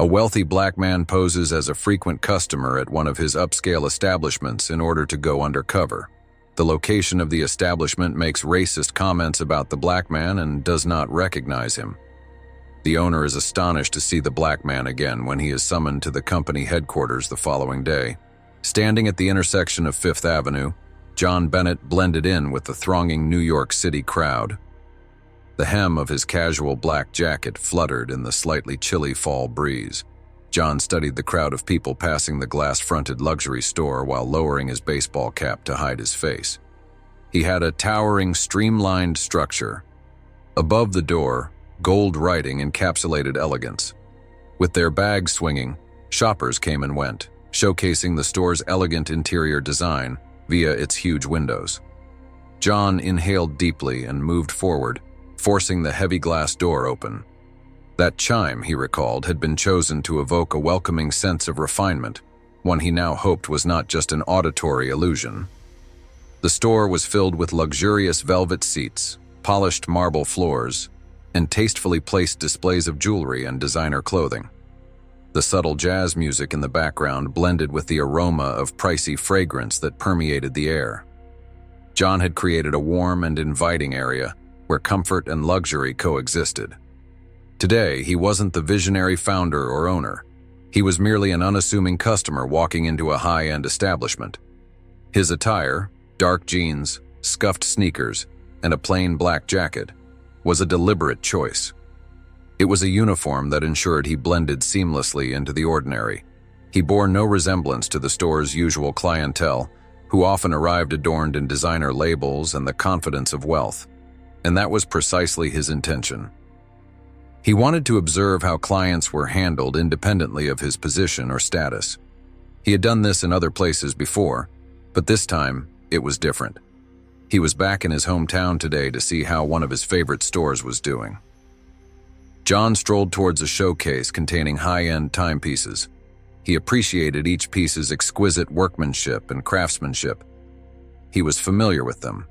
A wealthy black man poses as a frequent customer at one of his upscale establishments in order to go undercover. The location of the establishment makes racist comments about the black man and does not recognize him. The owner is astonished to see the black man again when he is summoned to the company headquarters the following day. Standing at the intersection of Fifth Avenue, John Bennett blended in with the thronging New York City crowd. The hem of his casual black jacket fluttered in the slightly chilly fall breeze. John studied the crowd of people passing the glass-fronted luxury store while lowering his baseball cap to hide his face. He had a towering, streamlined structure. Above the door, gold writing encapsulated elegance. With their bags swinging, shoppers came and went, showcasing the store's elegant interior design via its huge windows. John inhaled deeply and moved forward, forcing the heavy glass door open. That chime, he recalled, had been chosen to evoke a welcoming sense of refinement, one he now hoped was not just an auditory illusion. The store was filled with luxurious velvet seats, polished marble floors, and tastefully placed displays of jewelry and designer clothing. The subtle jazz music in the background blended with the aroma of pricey fragrance that permeated the air. John had created a warm and inviting area where comfort and luxury coexisted. Today, he wasn't the visionary founder or owner. He was merely an unassuming customer walking into a high-end establishment. His attire, dark jeans, scuffed sneakers, and a plain black jacket, was a deliberate choice. It was a uniform that ensured he blended seamlessly into the ordinary. He bore no resemblance to the store's usual clientele, who often arrived adorned in designer labels and the confidence of wealth. And that was precisely his intention. He wanted to observe how clients were handled independently of his position or status. He had done this in other places before, but this time it was different. He was back in his hometown today to see how one of his favorite stores was doing. John strolled towards a showcase containing high-end timepieces. He appreciated each piece's exquisite workmanship and craftsmanship. He was familiar with them.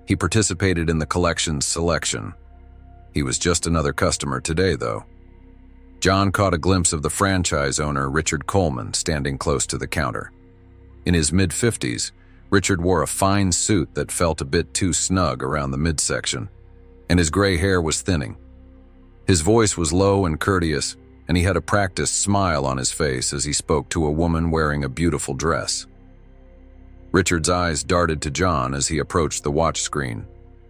He participated in the collection's selection. He was just another customer today, though. John caught a glimpse of the franchise owner, Richard Coleman, standing close to the counter. In his mid-50s, Richard wore a fine suit that felt a bit too snug around the midsection, and his gray hair was thinning. His voice was low and courteous, and he had a practiced smile on his face as he spoke to a woman wearing a beautiful dress. Richard's eyes darted to John as he approached the watch screen.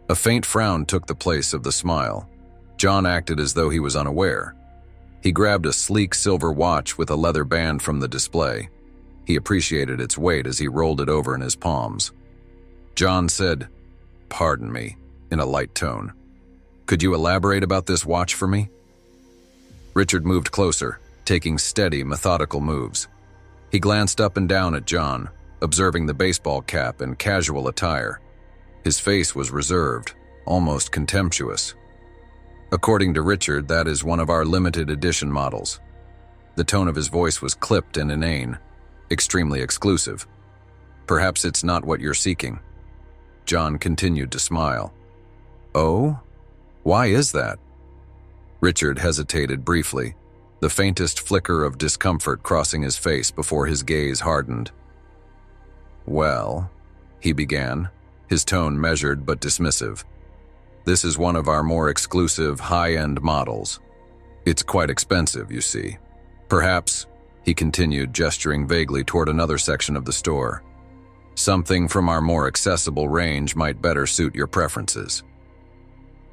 A faint frown took the place of the smile. John acted as though he was unaware. He grabbed a sleek silver watch with a leather band from the display. He appreciated its weight as he rolled it over in his palms. John said, "Pardon me," in a light tone. "Could you elaborate about this watch for me?" Richard moved closer, taking steady, methodical moves. He glanced up and down at John, observing the baseball cap and casual attire. His face was reserved, almost contemptuous. "According to Richard, that is one of our limited edition models." The tone of his voice was clipped and inane, extremely exclusive. "Perhaps it's not what you're seeking." John continued to smile. "Oh? Why is that?" Richard hesitated briefly, the faintest flicker of discomfort crossing his face before his gaze hardened. "Well," he began, his tone measured but dismissive. "This is one of our more exclusive, high-end models. It's quite expensive, you see. Perhaps," he continued, gesturing vaguely toward another section of the store, "something from our more accessible range might better suit your preferences."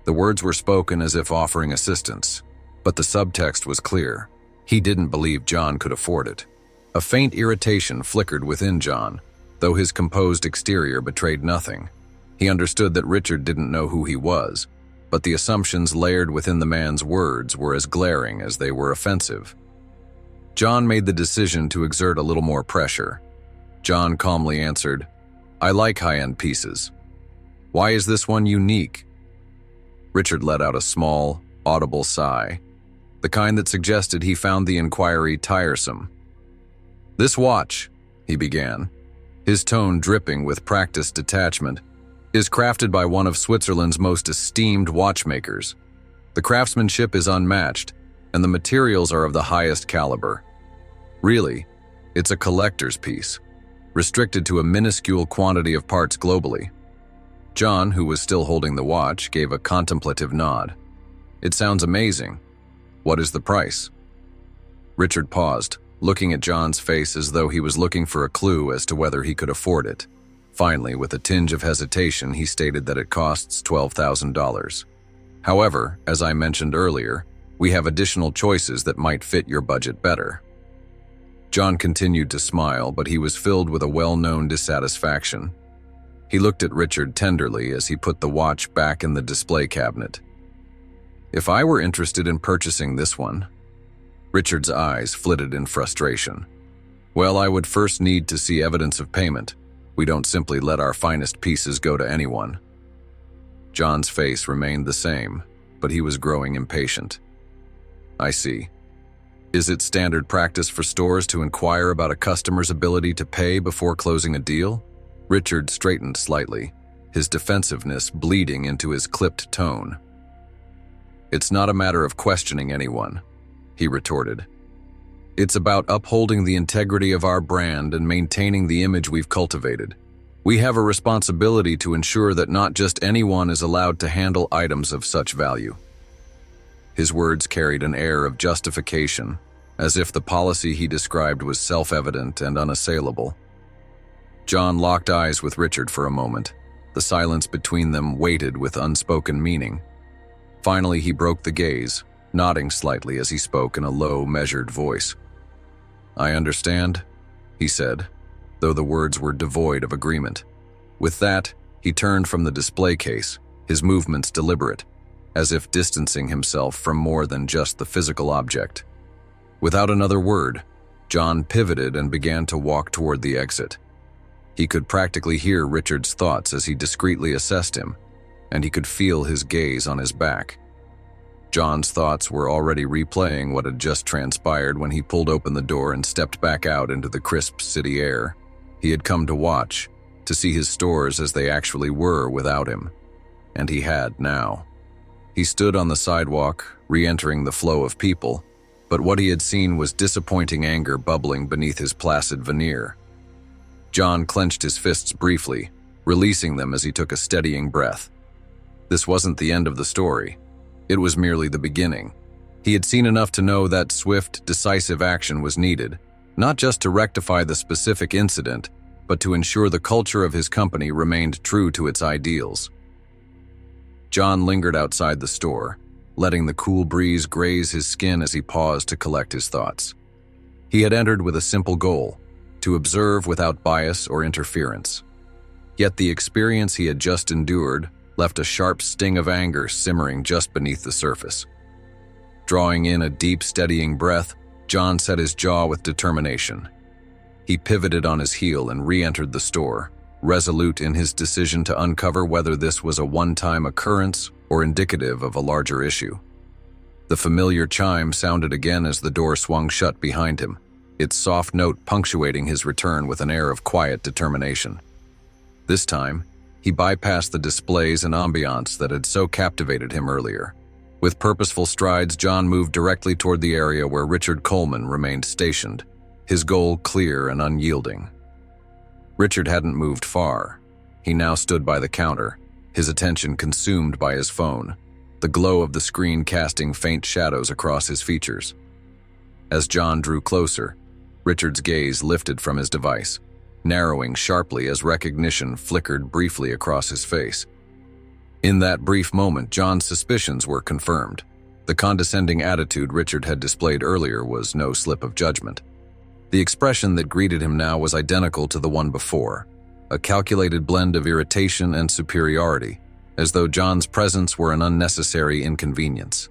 The words were spoken as if offering assistance, but the subtext was clear. He didn't believe John could afford it. A faint irritation flickered within John, though his composed exterior betrayed nothing. He understood that Richard didn't know who he was, but the assumptions layered within the man's words were as glaring as they were offensive. John made the decision to exert a little more pressure. John calmly answered, "I like high-end pieces. Why is this one unique?" Richard let out a small, audible sigh, the kind that suggested he found the inquiry tiresome. "This watch," he began, his tone dripping with practiced detachment, "is crafted by one of Switzerland's most esteemed watchmakers. The craftsmanship is unmatched, and the materials are of the highest caliber. Really, it's a collector's piece, restricted to a minuscule quantity of parts globally. John, who was still holding the watch, gave a contemplative nod. It sounds amazing. What is the price? Richard paused, looking at John's face as though he was looking for a clue as to whether he could afford it. Finally, with a tinge of hesitation, he stated that it costs $12,000. However, as I mentioned earlier, we have additional choices that might fit your budget better. John continued to smile, but he was filled with a well-known dissatisfaction. He looked at Richard tenderly as he put the watch back in the display cabinet. If I were interested in purchasing this one, Richard's eyes flitted in frustration. Well, I would first need to see evidence of payment. We don't simply let our finest pieces go to anyone. John's face remained the same, but he was growing impatient. I see. Is it standard practice for stores to inquire about a customer's ability to pay before closing a deal? Richard straightened slightly, his defensiveness bleeding into his clipped tone. It's not a matter of questioning anyone, he retorted. It's about upholding the integrity of our brand and maintaining the image we've cultivated. We have a responsibility to ensure that not just anyone is allowed to handle items of such value. His words carried an air of justification, as if the policy he described was self-evident and unassailable. John locked eyes with Richard for a moment. The silence between them weighted with unspoken meaning. Finally, he broke the gaze, nodding slightly as he spoke in a low, measured voice. I understand, he said, though the words were devoid of agreement. With that, he turned from the display case, his movements deliberate, as if distancing himself from more than just the physical object. Without another word, John pivoted and began to walk toward the exit. He could practically hear Richard's thoughts as he discreetly assessed him, and he could feel his gaze on his back. John's thoughts were already replaying what had just transpired when he pulled open the door and stepped back out into the crisp city air. He had come to watch, to see his stores as they actually were without him. And he had now. He stood on the sidewalk, re-entering the flow of people, but what he had seen was disappointing anger bubbling beneath his placid veneer. John clenched his fists briefly, releasing them as he took a steadying breath. This wasn't the end of the story. It was merely the beginning. He had seen enough to know that swift, decisive action was needed, not just to rectify the specific incident, but to ensure the culture of his company remained true to its ideals. John lingered outside the store, letting the cool breeze graze his skin as he paused to collect his thoughts. He had entered with a simple goal, to observe without bias or interference. Yet the experience he had just endured left a sharp sting of anger simmering just beneath the surface. Drawing in a deep, steadying breath, John set his jaw with determination. He pivoted on his heel and re-entered the store, resolute in his decision to uncover whether this was a one-time occurrence or indicative of a larger issue. The familiar chime sounded again as the door swung shut behind him, its soft note punctuating his return with an air of quiet determination. This time, he bypassed the displays and ambiance that had so captivated him earlier. With purposeful strides, John moved directly toward the area where Richard Coleman remained stationed, his goal clear and unyielding. Richard hadn't moved far. He now stood by the counter, his attention consumed by his phone, the glow of the screen casting faint shadows across his features. As John drew closer, Richard's gaze lifted from his device, narrowing sharply as recognition flickered briefly across his face. In that brief moment, John's suspicions were confirmed. The condescending attitude Richard had displayed earlier was no slip of judgment. The expression that greeted him now was identical to the one before, a calculated blend of irritation and superiority, as though John's presence were an unnecessary inconvenience.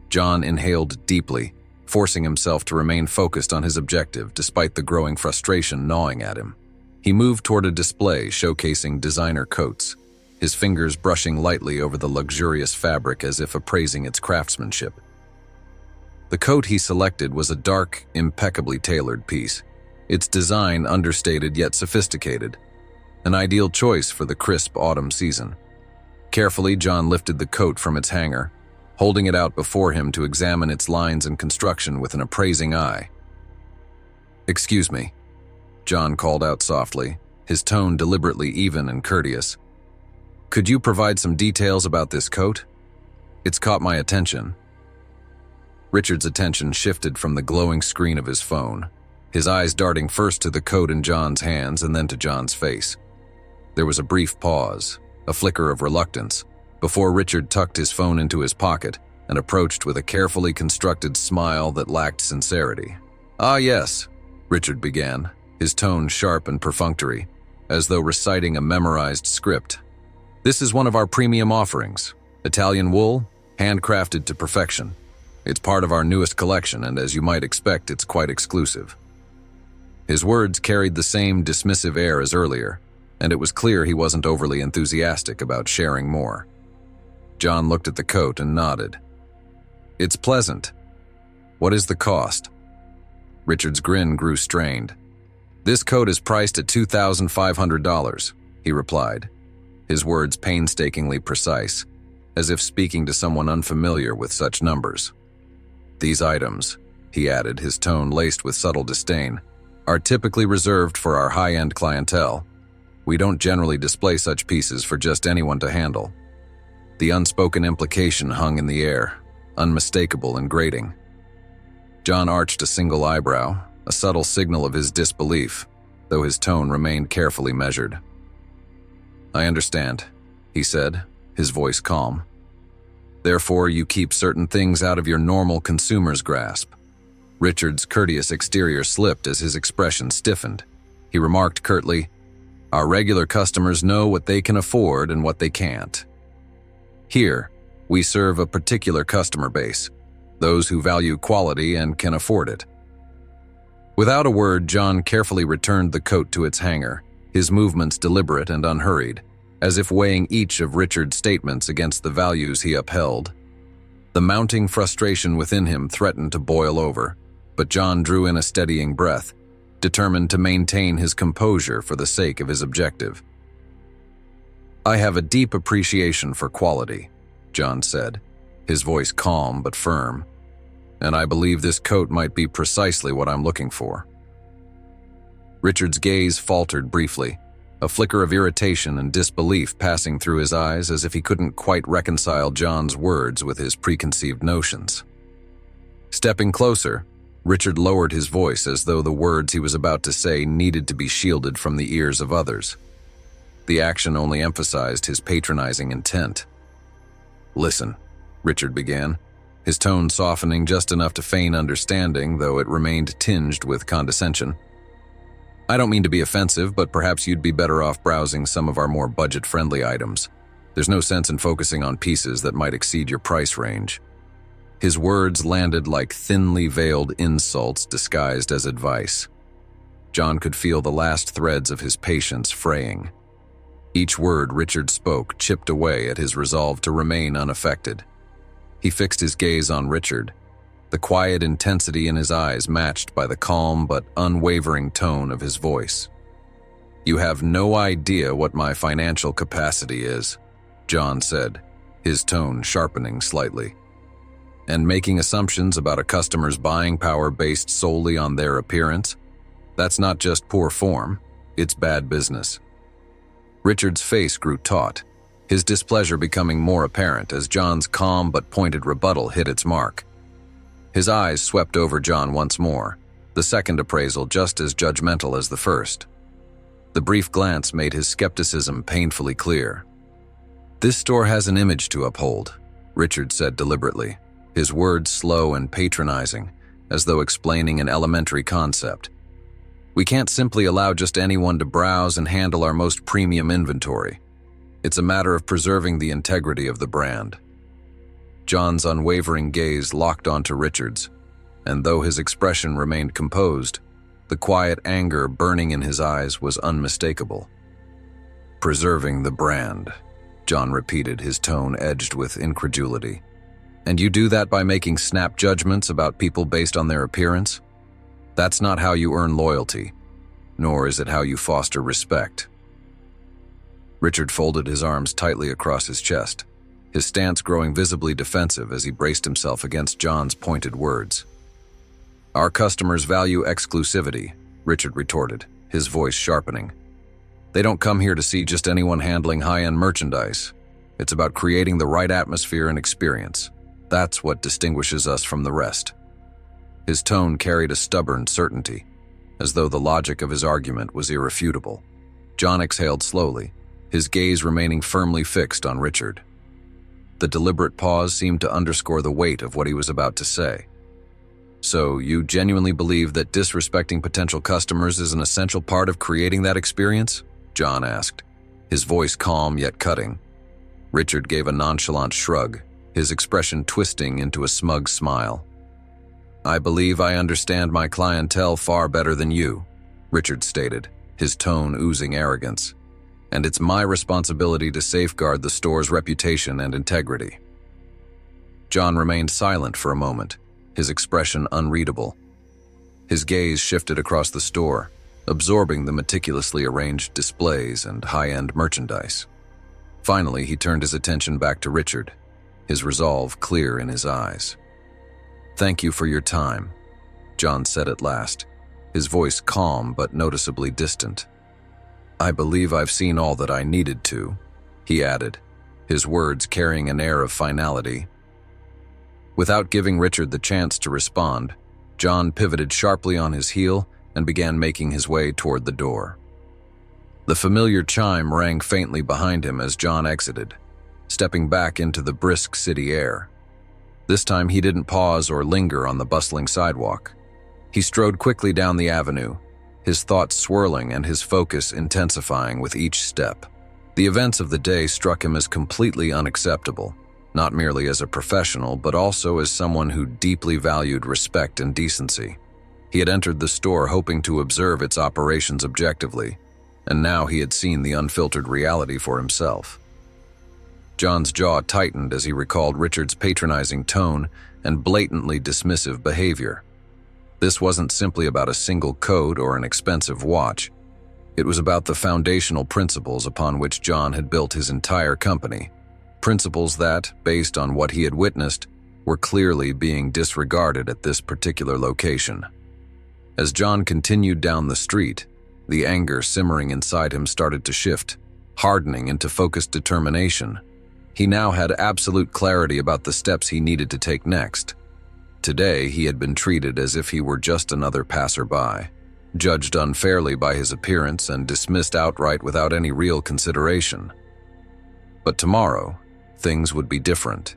John inhaled deeply, forcing himself to remain focused on his objective despite the growing frustration gnawing at him. He moved toward a display showcasing designer coats, his fingers brushing lightly over the luxurious fabric as if appraising its craftsmanship. The coat he selected was a dark, impeccably tailored piece, its design understated yet sophisticated, an ideal choice for the crisp autumn season. Carefully, John lifted the coat from its hanger, holding it out before him to examine its lines and construction with an appraising eye. "Excuse me," John called out softly, his tone deliberately even and courteous. "Could you provide some details about this coat? It's caught my attention." Richard's attention shifted from the glowing screen of his phone, his eyes darting first to the coat in John's hands and then to John's face. There was a brief pause, a flicker of reluctance, before Richard tucked his phone into his pocket and approached with a carefully constructed smile that lacked sincerity. "Ah, yes," Richard began, his tone sharp and perfunctory, as though reciting a memorized script. "This is one of our premium offerings. Italian wool, handcrafted to perfection. It's part of our newest collection, and as you might expect, it's quite exclusive." His words carried the same dismissive air as earlier, and it was clear he wasn't overly enthusiastic about sharing more. John looked at the coat and nodded. "It's pleasant. What is the cost?" Richard's grin grew strained. "This coat is priced at $2,500, he replied, his words painstakingly precise, as if speaking to someone unfamiliar with such numbers. "These items," he added, his tone laced with subtle disdain, "are typically reserved for our high-end clientele. We don't generally display such pieces for just anyone to handle." The unspoken implication hung in the air, unmistakable and grating. John arched a single eyebrow, a subtle signal of his disbelief, though his tone remained carefully measured. "I understand," he said, his voice calm. "Therefore, you keep certain things out of your normal consumer's grasp." Richard's courteous exterior slipped as his expression stiffened. He remarked curtly, "Our regular customers know what they can afford and what they can't. Here, we serve a particular customer base, those who value quality and can afford it." Without a word, John carefully returned the coat to its hanger, his movements deliberate and unhurried, as if weighing each of Richard's statements against the values he upheld. The mounting frustration within him threatened to boil over, but John drew in a steadying breath, determined to maintain his composure for the sake of his objective. "I have a deep appreciation for quality," John said, his voice calm but firm, "and I believe this coat might be precisely what I'm looking for." Richard's gaze faltered briefly, a flicker of irritation and disbelief passing through his eyes as if he couldn't quite reconcile John's words with his preconceived notions. Stepping closer, Richard lowered his voice as though the words he was about to say needed to be shielded from the ears of others. The action only emphasized his patronizing intent. "Listen," Richard began, his tone softening just enough to feign understanding, though it remained tinged with condescension. "I don't mean to be offensive, but perhaps you'd be better off browsing some of our more budget-friendly items. There's no sense in focusing on pieces that might exceed your price range." His words landed like thinly veiled insults disguised as advice. John could feel the last threads of his patience fraying. Each word Richard spoke chipped away at his resolve to remain unaffected. He fixed his gaze on Richard, the quiet intensity in his eyes matched by the calm but unwavering tone of his voice. "You have no idea what my financial capacity is," John said, his tone sharpening slightly. "And making assumptions about a customer's buying power based solely on their appearance? That's not just poor form, it's bad business." Richard's face grew taut, his displeasure becoming more apparent as John's calm but pointed rebuttal hit its mark. His eyes swept over John once more, the second appraisal just as judgmental as the first. The brief glance made his skepticism painfully clear. "This store has an image to uphold," Richard said deliberately, his words slow and patronizing, as though explaining an elementary concept. "We can't simply allow just anyone to browse and handle our most premium inventory. It's a matter of preserving the integrity of the brand." John's unwavering gaze locked onto Richard's, and though his expression remained composed, the quiet anger burning in his eyes was unmistakable. "Preserving the brand," John repeated, his tone edged with incredulity. "And you do that by making snap judgments about people based on their appearance? That's not how you earn loyalty, nor is it how you foster respect." Richard folded his arms tightly across his chest, his stance growing visibly defensive as he braced himself against John's pointed words. "Our customers value exclusivity," Richard retorted, his voice sharpening. "They don't come here to see just anyone handling high-end merchandise. It's about creating the right atmosphere and experience. That's what distinguishes us from the rest." His tone carried a stubborn certainty, as though the logic of his argument was irrefutable. John exhaled slowly, his gaze remaining firmly fixed on Richard. The deliberate pause seemed to underscore the weight of what he was about to say. "So, you genuinely believe that disrespecting potential customers is an essential part of creating that experience?" John asked, his voice calm yet cutting. Richard gave a nonchalant shrug, his expression twisting into a smug smile. "I believe I understand my clientele far better than you," Richard stated, his tone oozing arrogance. "And it's my responsibility to safeguard the store's reputation and integrity." John remained silent for a moment, his expression unreadable. His gaze shifted across the store, absorbing the meticulously arranged displays and high-end merchandise. Finally, he turned his attention back to Richard, his resolve clear in his eyes. "Thank you for your time," John said at last, his voice calm but noticeably distant. "I believe I've seen all that I needed to," he added, his words carrying an air of finality. Without giving Richard the chance to respond, John pivoted sharply on his heel and began making his way toward the door. The familiar chime rang faintly behind him as John exited, stepping back into the brisk city air. This time he didn't pause or linger on the bustling sidewalk. He strode quickly down the avenue, his thoughts swirling and his focus intensifying with each step. The events of the day struck him as completely unacceptable, not merely as a professional, but also as someone who deeply valued respect and decency. He had entered the store hoping to observe its operations objectively, and now he had seen the unfiltered reality for himself. John's jaw tightened as he recalled Richard's patronizing tone and blatantly dismissive behavior. This wasn't simply about a single coat or an expensive watch. It was about the foundational principles upon which John had built his entire company, principles that, based on what he had witnessed, were clearly being disregarded at this particular location. As John continued down the street, the anger simmering inside him started to shift, hardening into focused determination. He now had absolute clarity about the steps he needed to take next. Today, he had been treated as if he were just another passerby, judged unfairly by his appearance and dismissed outright without any real consideration. But tomorrow, things would be different.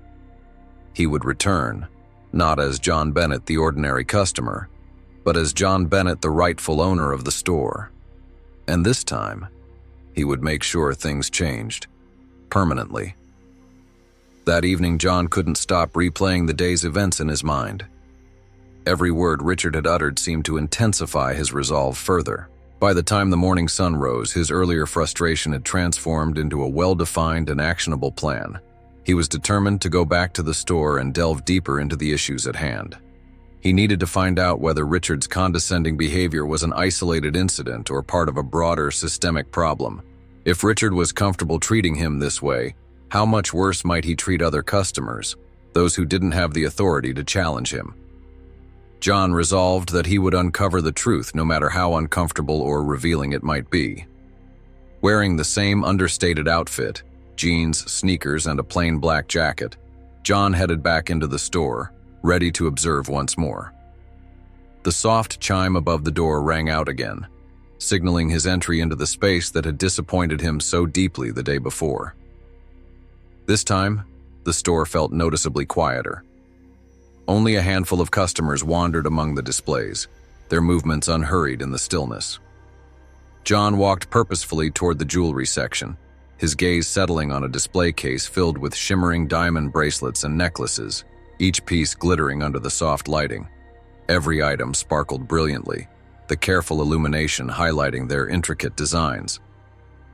He would return, not as John Bennett, the ordinary customer, but as John Bennett, the rightful owner of the store. And this time, he would make sure things changed, permanently. That evening, John couldn't stop replaying the day's events in his mind. Every word Richard had uttered seemed to intensify his resolve further. By the time the morning sun rose, his earlier frustration had transformed into a well-defined and actionable plan. He was determined to go back to the store and delve deeper into the issues at hand. He needed to find out whether Richard's condescending behavior was an isolated incident or part of a broader systemic problem. If Richard was comfortable treating him this way, how much worse might he treat other customers, those who didn't have the authority to challenge him? John resolved that he would uncover the truth no matter how uncomfortable or revealing it might be. Wearing the same understated outfit, jeans, sneakers, and a plain black jacket, John headed back into the store, ready to observe once more. The soft chime above the door rang out again, signaling his entry into the space that had disappointed him so deeply the day before. This time, the store felt noticeably quieter. Only a handful of customers wandered among the displays, their movements unhurried in the stillness. John walked purposefully toward the jewelry section, his gaze settling on a display case filled with shimmering diamond bracelets and necklaces, each piece glittering under the soft lighting. Every item sparkled brilliantly, the careful illumination highlighting their intricate designs.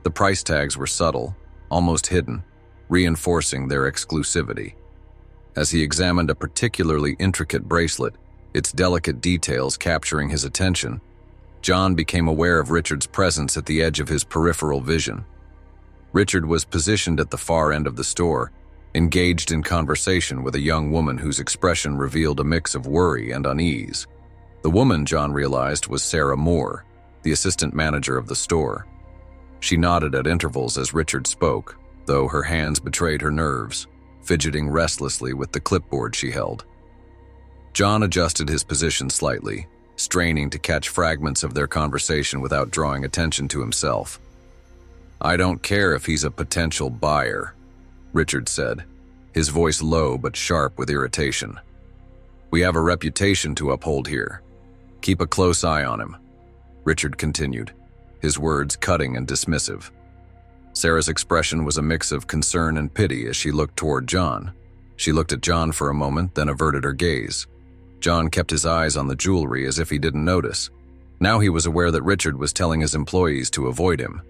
The price tags were subtle, almost hidden, reinforcing their exclusivity. As he examined a particularly intricate bracelet, its delicate details capturing his attention, John became aware of Richard's presence at the edge of his peripheral vision. Richard was positioned at the far end of the store, engaged in conversation with a young woman whose expression revealed a mix of worry and unease. The woman, John realized, was Sarah Moore, the assistant manager of the store. She nodded at intervals as Richard spoke, though her hands betrayed her nerves, fidgeting restlessly with the clipboard she held. John adjusted his position slightly, straining to catch fragments of their conversation without drawing attention to himself. "I don't care if he's a potential buyer," Richard said, his voice low but sharp with irritation. "We have a reputation to uphold here. Keep a close eye on him," Richard continued, his words cutting and dismissive. Sarah's expression was a mix of concern and pity as she looked toward John. She looked at John for a moment, then averted her gaze. John kept his eyes on the jewelry as if he didn't notice. Now he was aware that Richard was telling his employees to avoid him.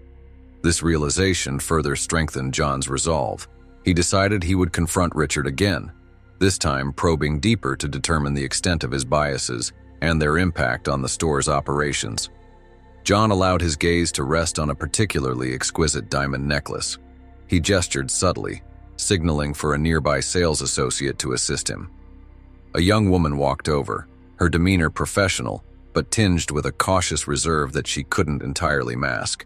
This realization further strengthened John's resolve. He decided he would confront Richard again, this time probing deeper to determine the extent of his biases and their impact on the store's operations. John allowed his gaze to rest on a particularly exquisite diamond necklace. He gestured subtly, signaling for a nearby sales associate to assist him. A young woman walked over, her demeanor professional, but tinged with a cautious reserve that she couldn't entirely mask.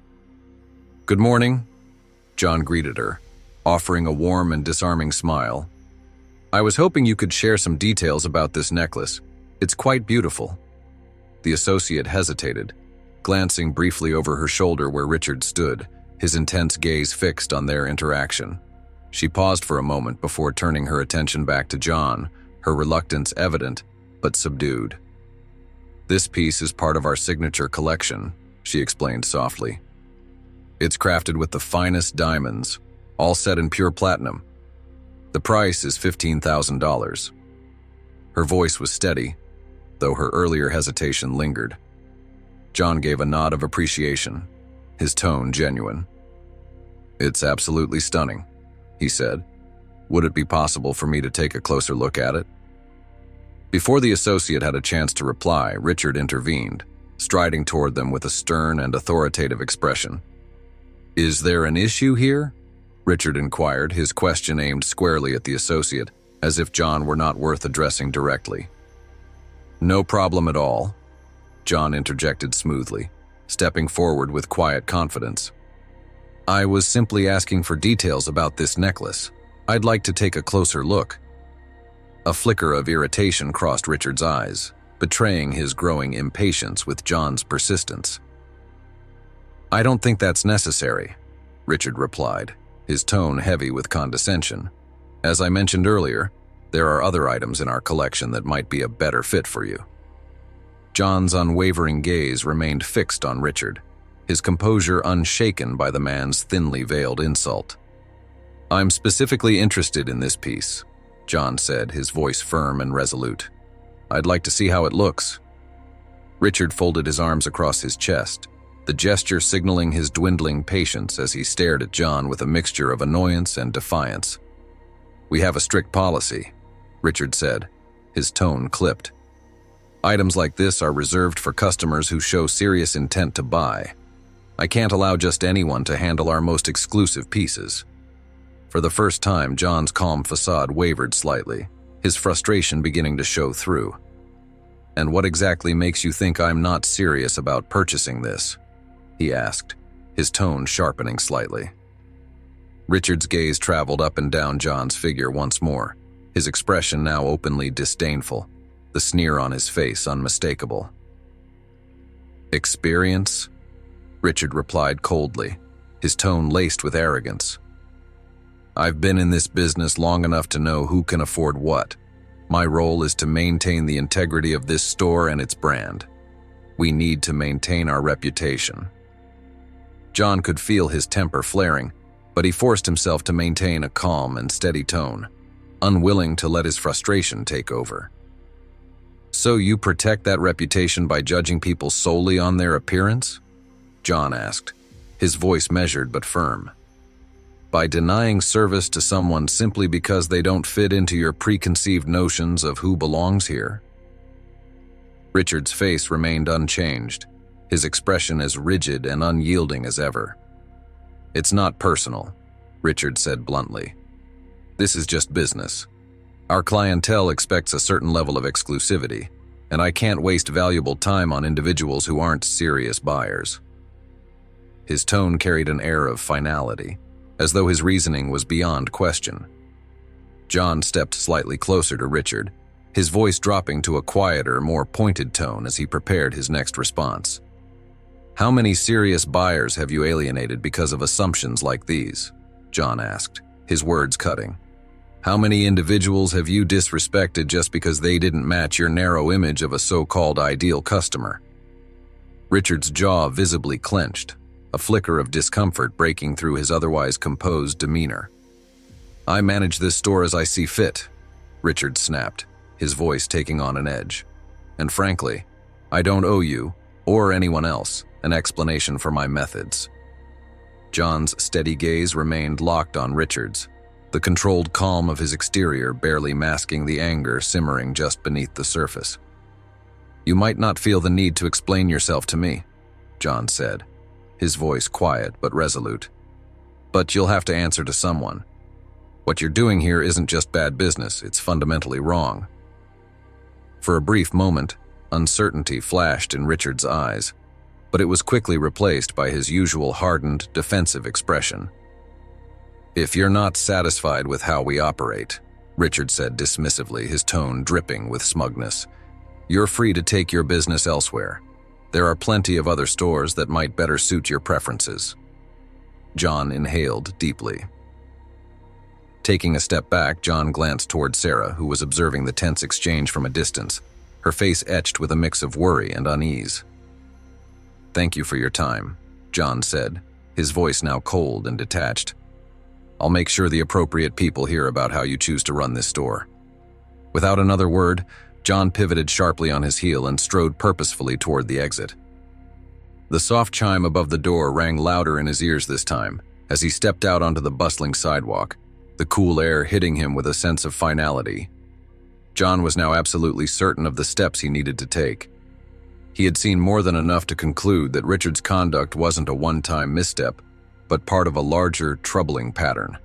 "Good morning," John greeted her, offering a warm and disarming smile. "I was hoping you could share some details about this necklace. It's quite beautiful." The associate hesitated, glancing briefly over her shoulder where Richard stood, his intense gaze fixed on their interaction. She paused for a moment before turning her attention back to John, her reluctance evident, but subdued. "This piece is part of our signature collection," she explained softly. "It's crafted with the finest diamonds, all set in pure platinum. The price is $15,000. Her voice was steady, though her earlier hesitation lingered. John gave a nod of appreciation, his tone genuine. "It's absolutely stunning," he said. "Would it be possible for me to take a closer look at it?" Before the associate had a chance to reply, Richard intervened, striding toward them with a stern and authoritative expression. "Is there an issue here?" Richard inquired, his question aimed squarely at the associate, as if John were not worth addressing directly. "No problem at all," John interjected smoothly, stepping forward with quiet confidence. "I was simply asking for details about this necklace. I'd like to take a closer look." A flicker of irritation crossed Richard's eyes, betraying his growing impatience with John's persistence. "I don't think that's necessary," Richard replied, his tone heavy with condescension. "As I mentioned earlier, there are other items in our collection that might be a better fit for you." John's unwavering gaze remained fixed on Richard, his composure unshaken by the man's thinly veiled insult. "I'm specifically interested in this piece," John said, his voice firm and resolute. "I'd like to see how it looks." Richard folded his arms across his chest, the gesture signaling his dwindling patience as he stared at John with a mixture of annoyance and defiance. "We have a strict policy," Richard said, his tone clipped. "Items like this are reserved for customers who show serious intent to buy. I can't allow just anyone to handle our most exclusive pieces." For the first time, John's calm facade wavered slightly, his frustration beginning to show through. "And what exactly makes you think I'm not serious about purchasing this?" he asked, his tone sharpening slightly. Richard's gaze traveled up and down John's figure once more, his expression now openly disdainful, the sneer on his face unmistakable. "Experience?" Richard replied coldly, his tone laced with arrogance. "I've been in this business long enough to know who can afford what. My role is to maintain the integrity of this store and its brand. We need to maintain our reputation." John could feel his temper flaring, but he forced himself to maintain a calm and steady tone, unwilling to let his frustration take over. "So you protect that reputation by judging people solely on their appearance?" John asked, his voice measured but firm. "By denying service to someone simply because they don't fit into your preconceived notions of who belongs here?" Richard's face remained unchanged, his expression as rigid and unyielding as ever. "It's not personal," Richard said bluntly. This is just business. Our clientele expects a certain level of exclusivity, and I can't waste valuable time on individuals who aren't serious buyers." His tone carried an air of finality, as though his reasoning was beyond question. John stepped slightly closer to Richard, his voice dropping to a quieter, more pointed tone as he prepared his next response. "How many serious buyers have you alienated because of assumptions like these?" John asked, his words cutting. "How many individuals have you disrespected just because they didn't match your narrow image of a so-called ideal customer?" Richard's jaw visibly clenched, a flicker of discomfort breaking through his otherwise composed demeanor. "I manage this store as I see fit," Richard snapped, his voice taking on an edge. "And frankly, I don't owe you, or anyone else, an explanation for my methods." John's steady gaze remained locked on Richard's, the controlled calm of his exterior barely masking the anger simmering just beneath the surface. "You might not feel the need to explain yourself to me," John said, his voice quiet but resolute. "But you'll have to answer to someone. What you're doing here isn't just bad business, it's fundamentally wrong." For a brief moment, uncertainty flashed in Richard's eyes, but it was quickly replaced by his usual hardened, defensive expression. "If you're not satisfied with how we operate," Richard said dismissively, his tone dripping with smugness, "you're free to take your business elsewhere. There are plenty of other stores that might better suit your preferences." John inhaled deeply. Taking a step back, John glanced toward Sarah, who was observing the tense exchange from a distance, her face etched with a mix of worry and unease. "Thank you for your time," John said, his voice now cold and detached. "I'll make sure the appropriate people hear about how you choose to run this store." Without another word, John pivoted sharply on his heel and strode purposefully toward the exit. The soft chime above the door rang louder in his ears this time, as he stepped out onto the bustling sidewalk, the cool air hitting him with a sense of finality. John was now absolutely certain of the steps he needed to take. He had seen more than enough to conclude that Richard's conduct wasn't a one-time misstep, but part of a larger, troubling pattern.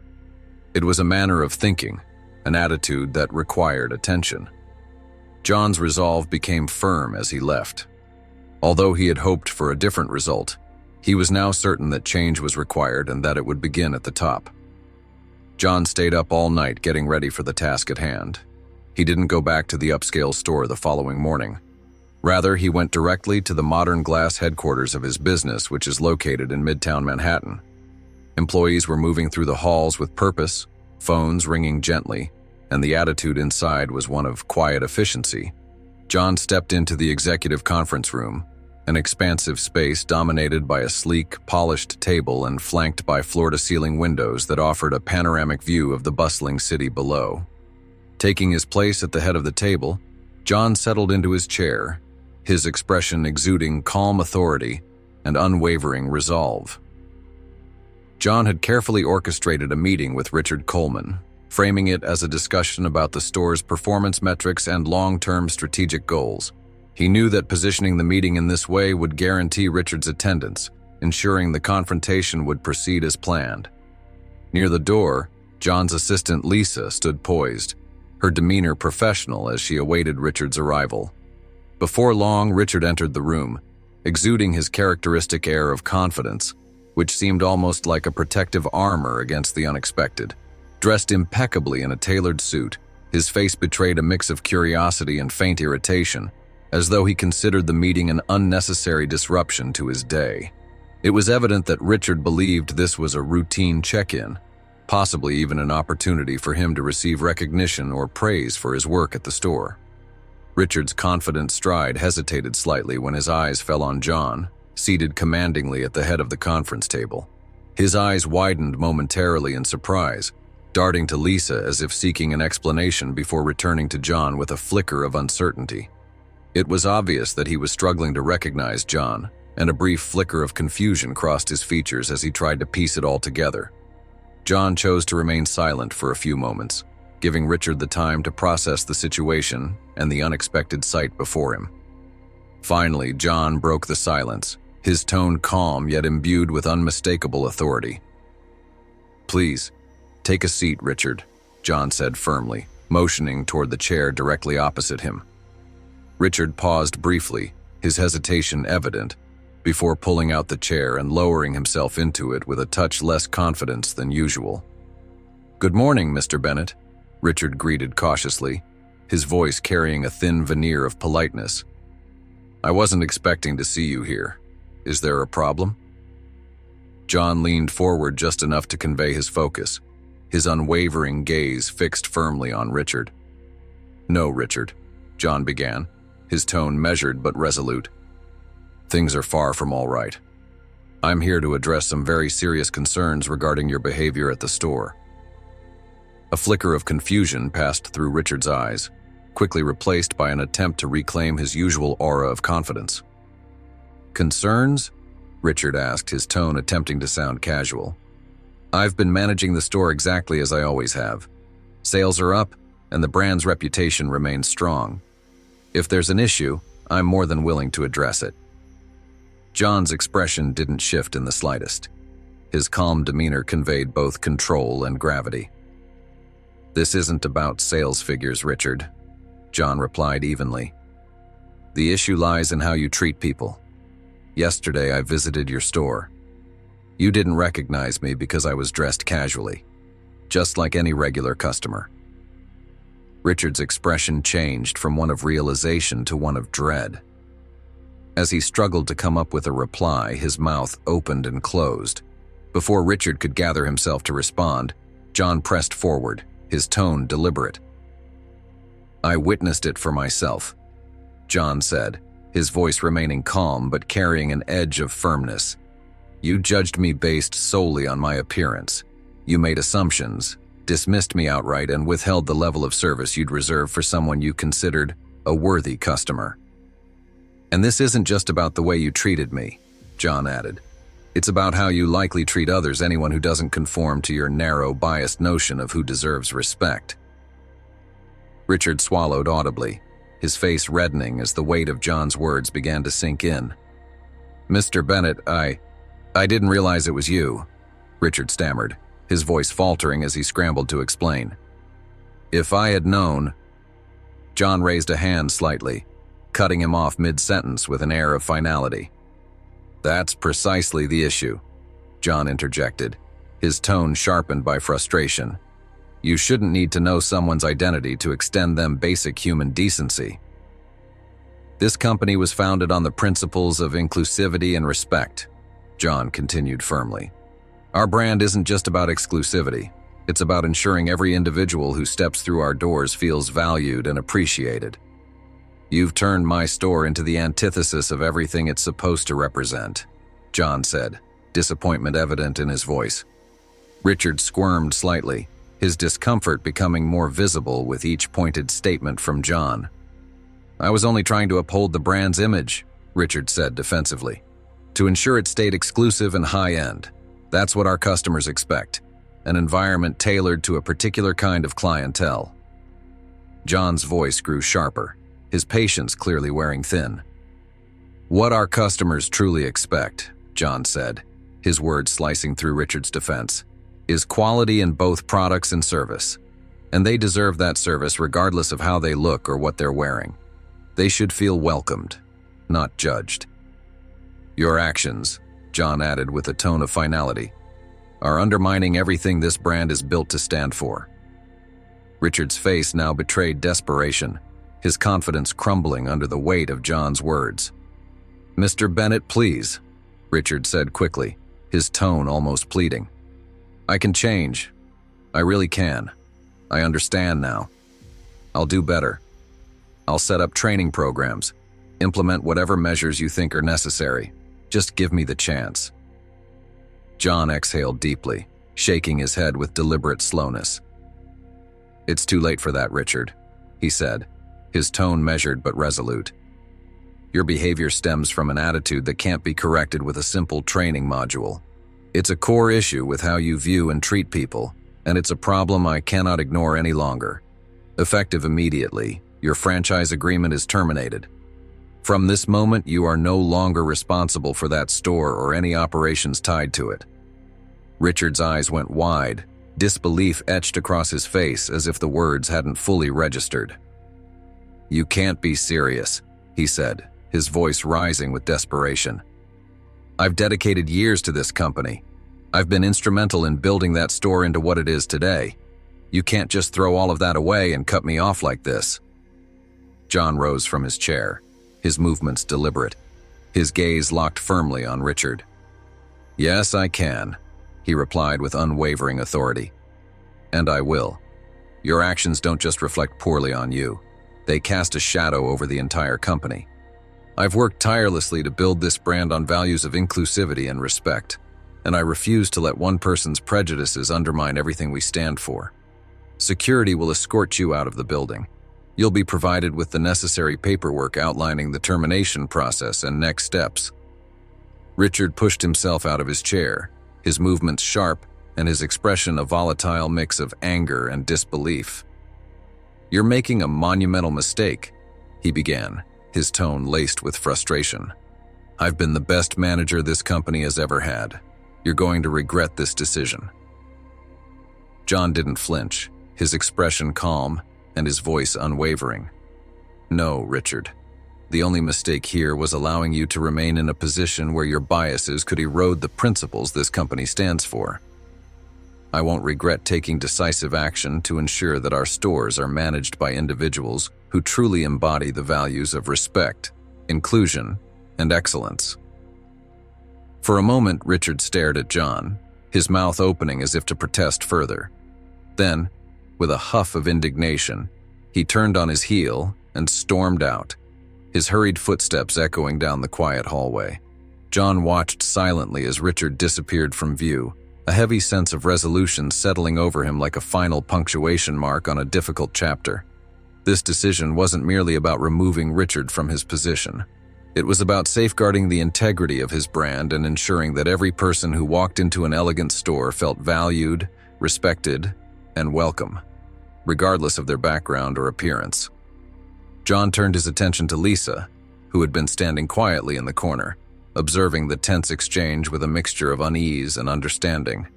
It was a manner of thinking, an attitude that required attention. John's resolve became firm as he left. Although he had hoped for a different result, he was now certain that change was required and that it would begin at the top. John stayed up all night getting ready for the task at hand. He didn't go back to the upscale store the following morning. Rather, he went directly to the modern glass headquarters of his business, which is located in Midtown Manhattan. Employees were moving through the halls with purpose, phones ringing gently, and the attitude inside was one of quiet efficiency. John stepped into the executive conference room, an expansive space dominated by a sleek, polished table and flanked by floor-to-ceiling windows that offered a panoramic view of the bustling city below. Taking his place at the head of the table, John settled into his chair, his expression exuding calm authority and unwavering resolve. John had carefully orchestrated a meeting with Richard Coleman, framing it as a discussion about the store's performance metrics and long-term strategic goals. He knew that positioning the meeting in this way would guarantee Richard's attendance, ensuring the confrontation would proceed as planned. Near the door, John's assistant Lisa stood poised, her demeanor professional as she awaited Richard's arrival. Before long, Richard entered the room, exuding his characteristic air of confidence, which seemed almost like a protective armor against the unexpected. Dressed impeccably in a tailored suit, his face betrayed a mix of curiosity and faint irritation, as though he considered the meeting an unnecessary disruption to his day. It was evident that Richard believed this was a routine check-in, possibly even an opportunity for him to receive recognition or praise for his work at the store. Richard's confident stride hesitated slightly when his eyes fell on John, seated commandingly at the head of the conference table. His eyes widened momentarily in surprise, darting to Lisa as if seeking an explanation before returning to John with a flicker of uncertainty. It was obvious that he was struggling to recognize John, and a brief flicker of confusion crossed his features as he tried to piece it all together. John chose to remain silent for a few moments, giving Richard the time to process the situation and the unexpected sight before him. Finally, John broke the silence, his tone calm yet imbued with unmistakable authority. "Please, take a seat, Richard," John said firmly, motioning toward the chair directly opposite him. Richard paused briefly, his hesitation evident, before pulling out the chair and lowering himself into it with a touch less confidence than usual. "Good morning, Mr. Bennett," Richard greeted cautiously, his voice carrying a thin veneer of politeness. "I wasn't expecting to see you here. Is there a problem?" John leaned forward just enough to convey his focus, his unwavering gaze fixed firmly on Richard. "No, Richard," John began, his tone measured but resolute. "Things are far from all right. I'm here to address some very serious concerns regarding your behavior at the store." A flicker of confusion passed through Richard's eyes, quickly replaced by an attempt to reclaim his usual aura of confidence. "Concerns?" Richard asked, his tone attempting to sound casual. "I've been managing the store exactly as I always have. Sales are up, and the brand's reputation remains strong. If there's an issue, I'm more than willing to address it." John's expression didn't shift in the slightest. His calm demeanor conveyed both control and gravity. "This isn't about sales figures, Richard," John replied evenly. "The issue lies in how you treat people. Yesterday I visited your store. You didn't recognize me because I was dressed casually, just like any regular customer." Richard's expression changed from one of realization to one of dread. As he struggled to come up with a reply, his mouth opened and closed. Before Richard could gather himself to respond, John pressed forward, his tone deliberate. "I witnessed it for myself," John said, his voice remaining calm but carrying an edge of firmness. "You judged me based solely on my appearance. You made assumptions, dismissed me outright, and withheld the level of service you'd reserve for someone you considered a worthy customer. And this isn't just about the way you treated me," John added. "It's about how you likely treat others, anyone who doesn't conform to your narrow, biased notion of who deserves respect." Richard swallowed audibly, his face reddening as the weight of John's words began to sink in. "Mr. Bennett, I didn't realize it was you," Richard stammered, his voice faltering as he scrambled to explain. "If I had known—" John raised a hand slightly, cutting him off mid-sentence with an air of finality. "That's precisely the issue," John interjected, his tone sharpened by frustration. "You shouldn't need to know someone's identity to extend them basic human decency. This company was founded on the principles of inclusivity and respect," John continued firmly. "Our brand isn't just about exclusivity. It's about ensuring every individual who steps through our doors feels valued and appreciated. You've turned my store into the antithesis of everything it's supposed to represent," John said, disappointment evident in his voice. Richard squirmed slightly, his discomfort becoming more visible with each pointed statement from John. "I was only trying to uphold the brand's image," Richard said defensively, "to ensure it stayed exclusive and high-end. That's what our customers expect, an environment tailored to a particular kind of clientele." John's voice grew sharper, his patience clearly wearing thin. "What our customers truly expect," John said, his words slicing through Richard's defense, "is quality in both products and service. And they deserve that service regardless of how they look or what they're wearing. They should feel welcomed, not judged. Your actions," John added with a tone of finality, "are undermining everything this brand is built to stand for." Richard's face now betrayed desperation, his confidence crumbling under the weight of John's words. "Mr. Bennett, please," Richard said quickly, his tone almost pleading. "I can change. I really can. I understand now. I'll do better. I'll set up training programs, implement whatever measures you think are necessary. Just give me the chance." John exhaled deeply, shaking his head with deliberate slowness. "It's too late for that, Richard," he said, his tone measured but resolute. "Your behavior stems from an attitude that can't be corrected with a simple training module. It's a core issue with how you view and treat people, and it's a problem I cannot ignore any longer. Effective immediately, your franchise agreement is terminated. From this moment, you are no longer responsible for that store or any operations tied to it." Richard's eyes went wide, Disbelief etched across his face as if the words hadn't fully registered. "You can't be serious," he said, his voice rising with desperation. "I've dedicated years to this company. I've been instrumental in building that store into what it is today. You can't just throw all of that away and cut me off like this." John rose from his chair, his movements deliberate, his gaze locked firmly on Richard. "Yes, I can," he replied with unwavering authority. "And I will. Your actions don't just reflect poorly on you. They cast a shadow over the entire company. I've worked tirelessly to build this brand on values of inclusivity and respect, and I refuse to let one person's prejudices undermine everything we stand for. Security will escort you out of the building. You'll be provided with the necessary paperwork outlining the termination process and next steps." Richard pushed himself out of his chair, his movements sharp and his expression a volatile mix of anger and disbelief. "You're making a monumental mistake," he began, his tone laced with frustration. "I've been the best manager this company has ever had. You're going to regret this decision." John didn't flinch, his expression calm and his voice unwavering. "No, Richard. The only mistake here was allowing you to remain in a position where your biases could erode the principles this company stands for. I won't regret taking decisive action to ensure that our stores are managed by individuals who truly embody the values of respect, inclusion, and excellence." For a moment, Richard stared at John, his mouth opening as if to protest further. Then, with a huff of indignation, he turned on his heel and stormed out, his hurried footsteps echoing down the quiet hallway. John watched silently as Richard disappeared from view, a heavy sense of resolution settling over him like a final punctuation mark on a difficult chapter. This decision wasn't merely about removing Richard from his position. It was about safeguarding the integrity of his brand and ensuring that every person who walked into an elegant store felt valued, respected, and welcome, regardless of their background or appearance. John turned his attention to Lisa, who had been standing quietly in the corner, observing the tense exchange with a mixture of unease and understanding.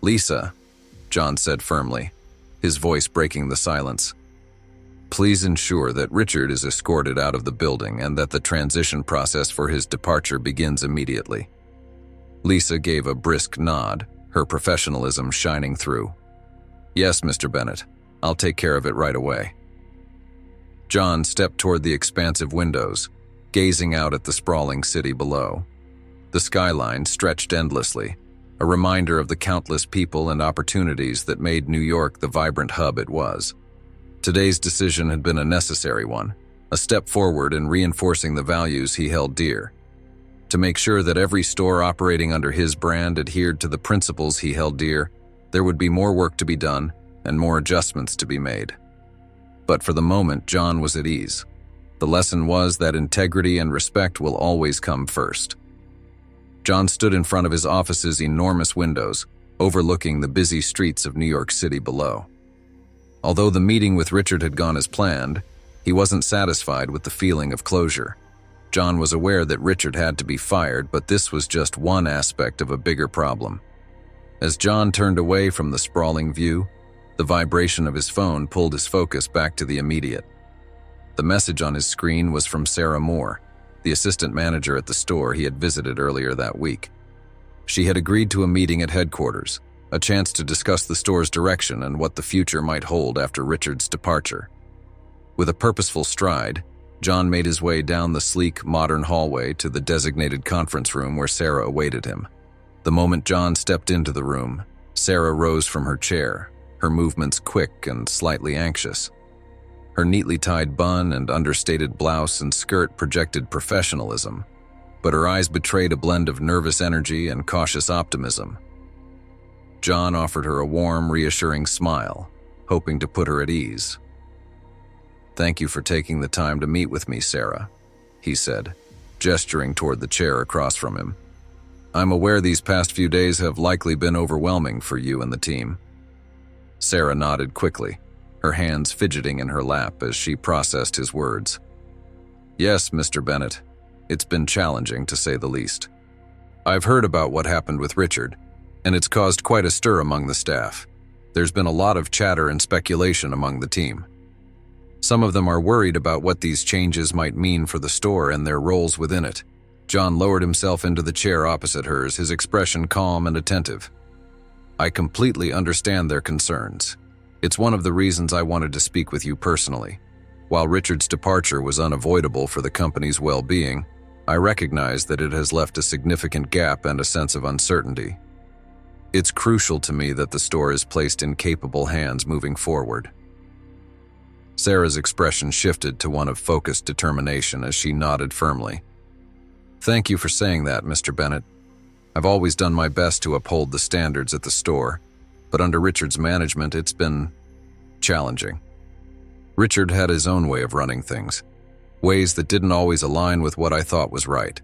"Lisa," John said firmly, his voice breaking the silence, "please ensure that Richard is escorted out of the building and that the transition process for his departure begins immediately." Lisa gave a brisk nod, her professionalism shining through. "Yes, Mr. Bennett. I'll take care of it right away." John stepped toward the expansive windows, gazing out at the sprawling city below. The skyline stretched endlessly, a reminder of the countless people and opportunities that made New York the vibrant hub it was. Today's decision had been a necessary one, a step forward in reinforcing the values he held dear. To make sure that every store operating under his brand adhered to the principles he held dear, there would be more work to be done and more adjustments to be made. But for the moment, John was at ease. The lesson was that integrity and respect will always come first. John stood in front of his office's enormous windows, overlooking the busy streets of New York City below. Although the meeting with Richard had gone as planned, he wasn't satisfied with the feeling of closure. John was aware that Richard had to be fired, but this was just one aspect of a bigger problem. As John turned away from the sprawling view, the vibration of his phone pulled his focus back to the immediate. The message on his screen was from Sarah Moore, the assistant manager at the store he had visited earlier that week. She had agreed to a meeting at headquarters, a chance to discuss the store's direction and what the future might hold after Richard's departure. With a purposeful stride, John made his way down the sleek, modern hallway to the designated conference room where Sarah awaited him. The moment John stepped into the room, Sarah rose from her chair, her movements quick and slightly anxious. Her neatly tied bun and understated blouse and skirt projected professionalism, but her eyes betrayed a blend of nervous energy and cautious optimism. John offered her a warm, reassuring smile, hoping to put her at ease. "Thank you for taking the time to meet with me, Sarah," he said, gesturing toward the chair across from him. "I'm aware these past few days have likely been overwhelming for you and the team." Sarah nodded quickly, her hands fidgeting in her lap as she processed his words. "Yes, Mr. Bennett, it's been challenging to say the least. I've heard about what happened with Richard, and it's caused quite a stir among the staff. There's been a lot of chatter and speculation among the team. Some of them are worried about what these changes might mean for the store and their roles within it. John lowered himself into the chair opposite hers, his expression calm and attentive. I completely understand their concerns. It's one of the reasons I wanted to speak with you personally. While Richard's departure was unavoidable for the company's well-being, I recognize that it has left a significant gap and a sense of uncertainty. It's crucial to me that the store is placed in capable hands moving forward. Sarah's expression shifted to one of focused determination as she nodded firmly. Thank you for saying that, Mr. Bennett. I've always done my best to uphold the standards at the store, but under Richard's management, it's been challenging. Richard had his own way of running things, ways that didn't always align with what I thought was right.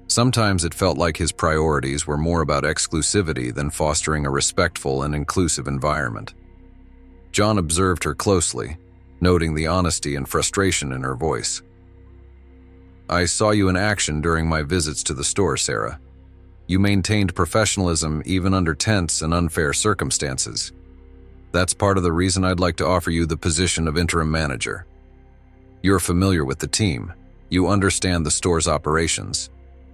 Sometimes it felt like his priorities were more about exclusivity than fostering a respectful and inclusive environment. John observed her closely, noting the honesty and frustration in her voice. I saw you in action during my visits to the store, Sarah. You maintained professionalism even under tense and unfair circumstances. That's part of the reason I'd like to offer you the position of interim manager. You're familiar with the team, you understand the store's operations,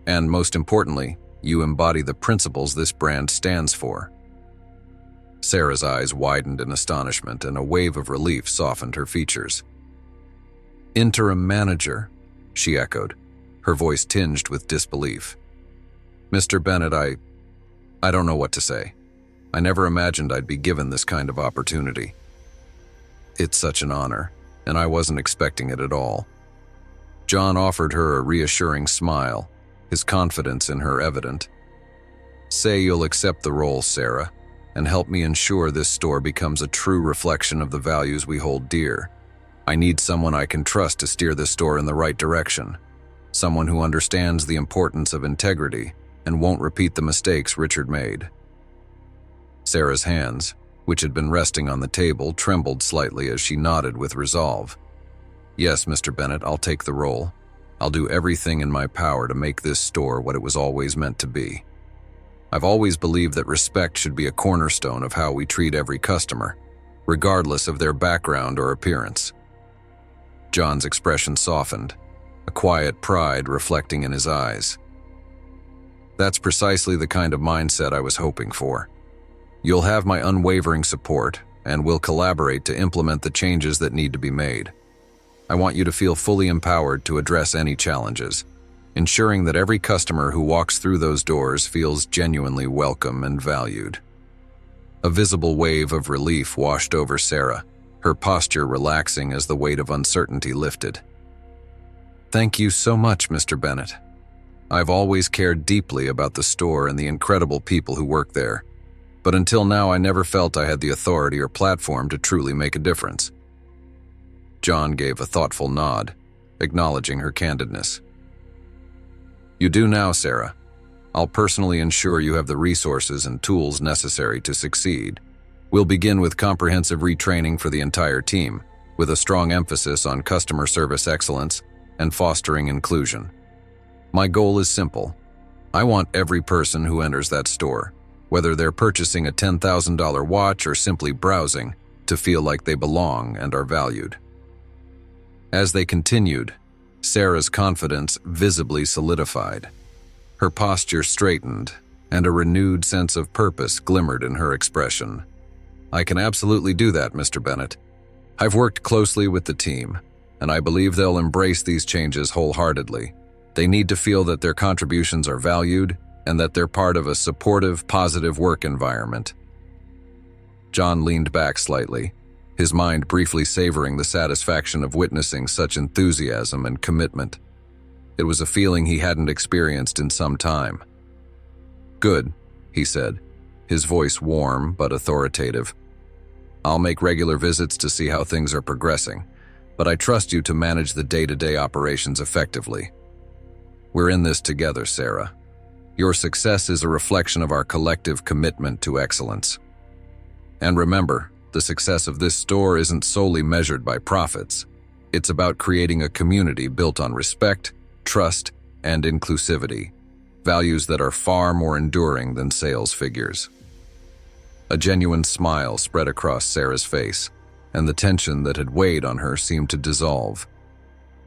and most importantly, you embody the principles this brand stands for. Sarah's eyes widened in astonishment, and a wave of relief softened her features. Interim manager, she echoed, her voice tinged with disbelief. Mr. Bennett, I don't know what to say. I never imagined I'd be given this kind of opportunity. It's such an honor, and I wasn't expecting it at all. John offered her a reassuring smile, his confidence in her evident. Say you'll accept the role, Sarah, and help me ensure this store becomes a true reflection of the values we hold dear. I need someone I can trust to steer this store in the right direction, someone who understands the importance of integrity and won't repeat the mistakes Richard made. Sarah's hands, which had been resting on the table, trembled slightly as she nodded with resolve. Yes, Mr. Bennett, I'll take the role. I'll do everything in my power to make this store what it was always meant to be. I've always believed that respect should be a cornerstone of how we treat every customer, regardless of their background or appearance. John's expression softened, a quiet pride reflecting in his eyes. That's precisely the kind of mindset I was hoping for. You'll have my unwavering support, and we'll collaborate to implement the changes that need to be made. I want you to feel fully empowered to address any challenges, ensuring that every customer who walks through those doors feels genuinely welcome and valued. A visible wave of relief washed over Sarah, her posture relaxing as the weight of uncertainty lifted. Thank you so much, Mr. Bennett. I've always cared deeply about the store and the incredible people who work there, but until now I never felt I had the authority or platform to truly make a difference. John gave a thoughtful nod, acknowledging her candidness. You do now, Sarah. I'll personally ensure you have the resources and tools necessary to succeed. We'll begin with comprehensive retraining for the entire team, with a strong emphasis on customer service excellence and fostering inclusion. My goal is simple. I want every person who enters that store, whether they're purchasing a $10,000 watch or simply browsing, to feel like they belong and are valued. As they continued, Sarah's confidence visibly solidified. Her posture straightened, and a renewed sense of purpose glimmered in her expression. I can absolutely do that, Mr. Bennett. I've worked closely with the team, and I believe they'll embrace these changes wholeheartedly. They need to feel that their contributions are valued and that they're part of a supportive, positive work environment. John leaned back slightly, his mind briefly savoring the satisfaction of witnessing such enthusiasm and commitment. It was a feeling he hadn't experienced in some time. Good, he said, his voice warm but authoritative. I'll make regular visits to see how things are progressing, but I trust you to manage the day-to-day operations effectively. We're in this together, Sarah. Your success is a reflection of our collective commitment to excellence. And remember, the success of this store isn't solely measured by profits. It's about creating a community built on respect, trust, and inclusivity, values that are far more enduring than sales figures. A genuine smile spread across Sarah's face, and the tension that had weighed on her seemed to dissolve.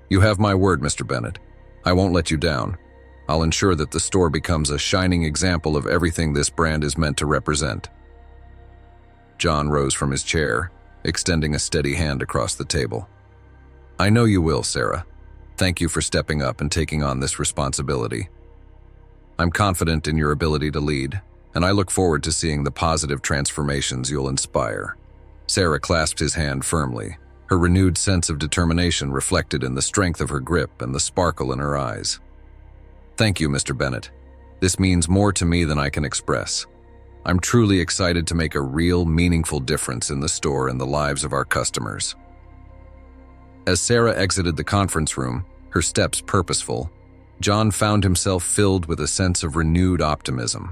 "You have my word, Mr. Bennett. I won't let you down. I'll ensure that the store becomes a shining example of everything this brand is meant to represent." John rose from his chair, extending a steady hand across the table. "I know you will, Sarah. Thank you for stepping up and taking on this responsibility. I'm confident in your ability to lead, and I look forward to seeing the positive transformations you'll inspire." Sarah clasped his hand firmly, her renewed sense of determination reflected in the strength of her grip and the sparkle in her eyes. "Thank you, Mr. Bennett. This means more to me than I can express. I'm truly excited to make a real, meaningful difference in the store and the lives of our customers." As Sarah exited the conference room, her steps purposeful, John found himself filled with a sense of renewed optimism.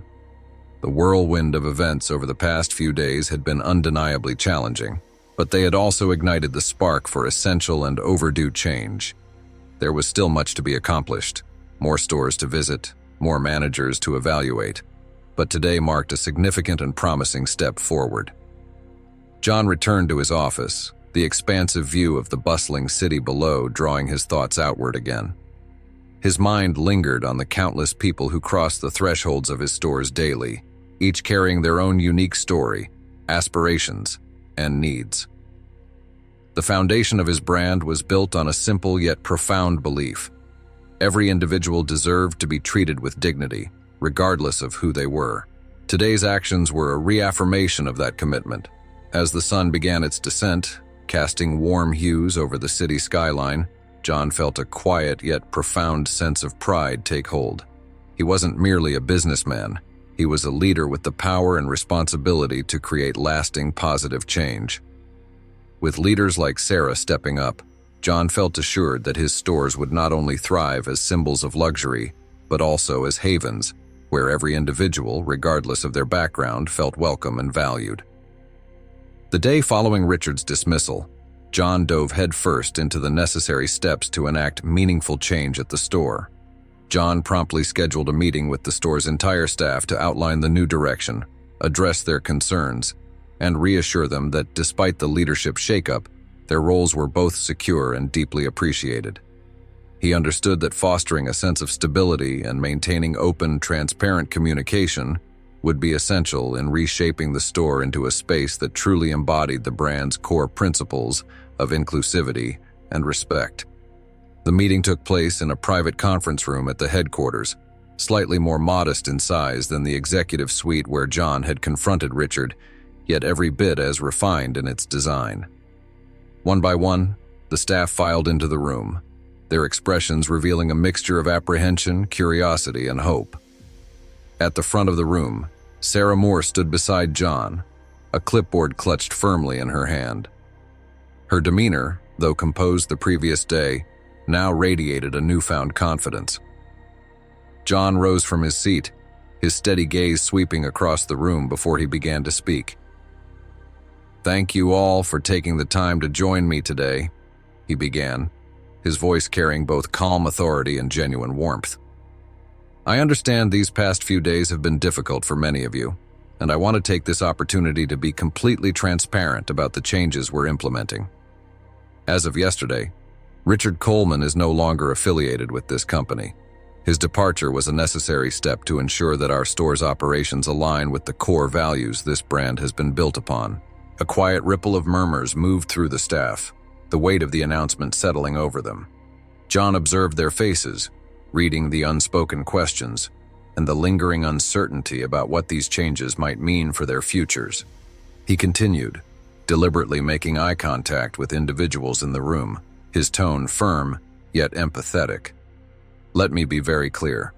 The whirlwind of events over the past few days had been undeniably challenging, but they had also ignited the spark for essential and overdue change. There was still much to be accomplished, more stores to visit, more managers to evaluate, but today marked a significant and promising step forward. John returned to his office, the expansive view of the bustling city below drawing his thoughts outward again. His mind lingered on the countless people who crossed the thresholds of his stores daily, each carrying their own unique story, aspirations, and needs. The foundation of his brand was built on a simple yet profound belief. Every individual deserved to be treated with dignity, regardless of who they were. Today's actions were a reaffirmation of that commitment. As the sun began its descent, casting warm hues over the city skyline, John felt a quiet yet profound sense of pride take hold. He wasn't merely a businessman. He was a leader with the power and responsibility to create lasting positive change. With leaders like Sarah stepping up, John felt assured that his stores would not only thrive as symbols of luxury, but also as havens, where every individual, regardless of their background, felt welcome and valued. The day following Richard's dismissal, John dove headfirst into the necessary steps to enact meaningful change at the store. John promptly scheduled a meeting with the store's entire staff to outline the new direction, address their concerns, and reassure them that despite the leadership shakeup, their roles were both secure and deeply appreciated. He understood that fostering a sense of stability and maintaining open, transparent communication would be essential in reshaping the store into a space that truly embodied the brand's core principles of inclusivity and respect. The meeting took place in a private conference room at the headquarters, slightly more modest in size than the executive suite where John had confronted Richard, yet every bit as refined in its design. One by one, the staff filed into the room, their expressions revealing a mixture of apprehension, curiosity, and hope. At the front of the room, Sarah Moore stood beside John, a clipboard clutched firmly in her hand. Her demeanor, though composed the previous day, now radiated a newfound confidence. John rose from his seat, his steady gaze sweeping across the room before he began to speak. "Thank you all for taking the time to join me today," he began, his voice carrying both calm authority and genuine warmth. "I understand these past few days have been difficult for many of you, and I want to take this opportunity to be completely transparent about the changes we're implementing. As of yesterday, Richard Coleman is no longer affiliated with this company. His departure was a necessary step to ensure that our store's operations align with the core values this brand has been built upon." A quiet ripple of murmurs moved through the staff, the weight of the announcement settling over them. John observed their faces, reading the unspoken questions and the lingering uncertainty about what these changes might mean for their futures. He continued, deliberately making eye contact with individuals in the room, his tone firm yet empathetic. "Let me be very clear.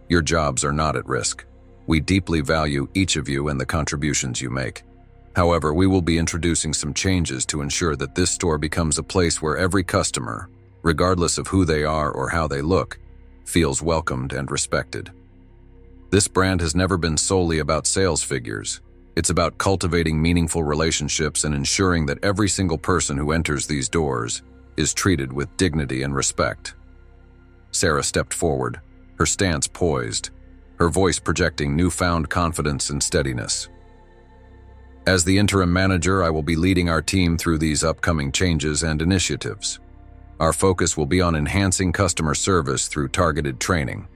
Your jobs are not at risk. We deeply value each of you and the contributions you make. However, we will be introducing some changes to ensure that this store becomes a place where every customer, regardless of who they are or how they look, feels welcomed and respected. This brand has never been solely about sales figures. It's about cultivating meaningful relationships and ensuring that every single person who enters these doors is treated with dignity and respect." Sarah stepped forward, her stance poised, her voice projecting newfound confidence and steadiness. As the interim manager, I will be leading our team through these upcoming changes and initiatives. Our focus will be on enhancing customer service through targeted training,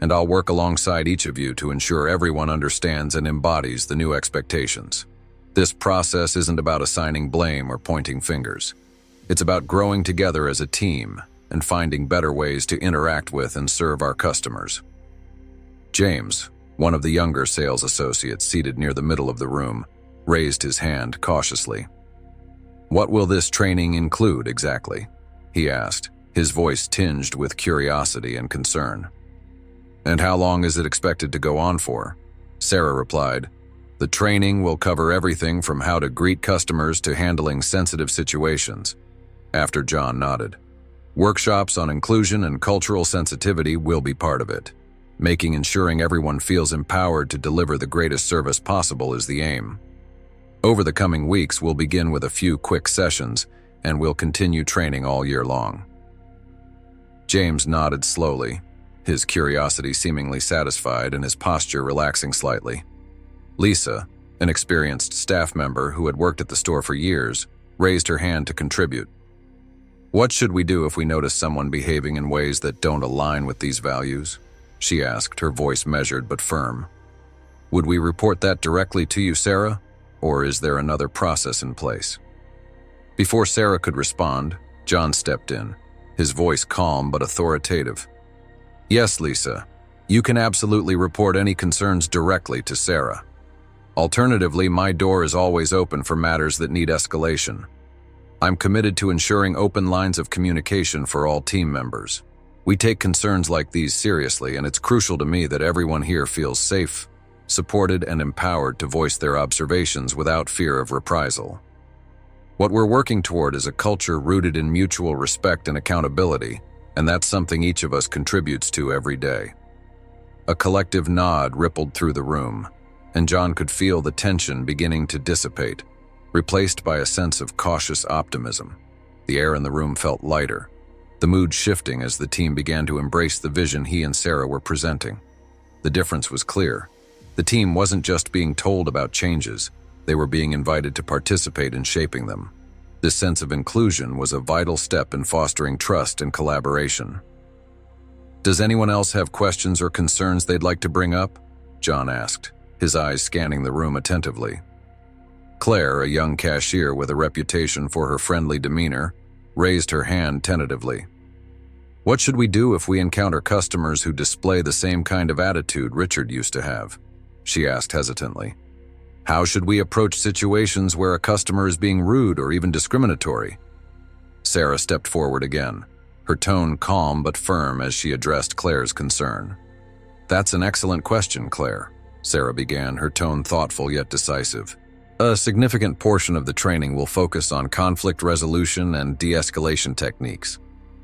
and I'll work alongside each of you to ensure everyone understands and embodies the new expectations. This process isn't about assigning blame or pointing fingers. It's about growing together as a team and finding better ways to interact with and serve our customers. James, one of the younger sales associates seated near the middle of the room, raised his hand cautiously. "What will this training include exactly?" he asked, his voice tinged with curiosity and concern. "And how long is it expected to go on for?" Sarah replied, "The training will cover everything from how to greet customers to handling sensitive situations." After John nodded. "Workshops on inclusion and cultural sensitivity will be part of it. Ensuring everyone feels empowered to deliver the greatest service possible is the aim. Over the coming weeks, we'll begin with a few quick sessions, and we'll continue training all year long." James nodded slowly, his curiosity seemingly satisfied and his posture relaxing slightly. Lisa, an experienced staff member who had worked at the store for years, raised her hand to contribute. "What should we do if we notice someone behaving in ways that don't align with these values?" she asked, her voice measured but firm. "Would we report that directly to you, Sarah? Or is there another process in place?" Before Sarah could respond, John stepped in, his voice calm but authoritative. "Yes, Lisa, you can absolutely report any concerns directly to Sarah. Alternatively, my door is always open for matters that need escalation. I'm committed to ensuring open lines of communication for all team members. We take concerns like these seriously, and it's crucial to me that everyone here feels safe, supported, and empowered to voice their observations without fear of reprisal. What we're working toward is a culture rooted in mutual respect and accountability, and that's something each of us contributes to every day." A collective nod rippled through the room, and John could feel the tension beginning to dissipate, replaced by a sense of cautious optimism. The air in the room felt lighter, the mood shifting as the team began to embrace the vision he and Sarah were presenting. The difference was clear. The team wasn't just being told about changes, they were being invited to participate in shaping them. This sense of inclusion was a vital step in fostering trust and collaboration. "Does anyone else have questions or concerns they'd like to bring up?" John asked, his eyes scanning the room attentively. Claire, a young cashier with a reputation for her friendly demeanor, raised her hand tentatively. "What should we do if we encounter customers who display the same kind of attitude Richard used to have?" she asked hesitantly. "How should we approach situations where a customer is being rude or even discriminatory?" Sarah stepped forward again, her tone calm but firm as she addressed Claire's concern. "That's an excellent question, Claire," Sarah began, her tone thoughtful yet decisive. "A significant portion of the training will focus on conflict resolution and de-escalation techniques.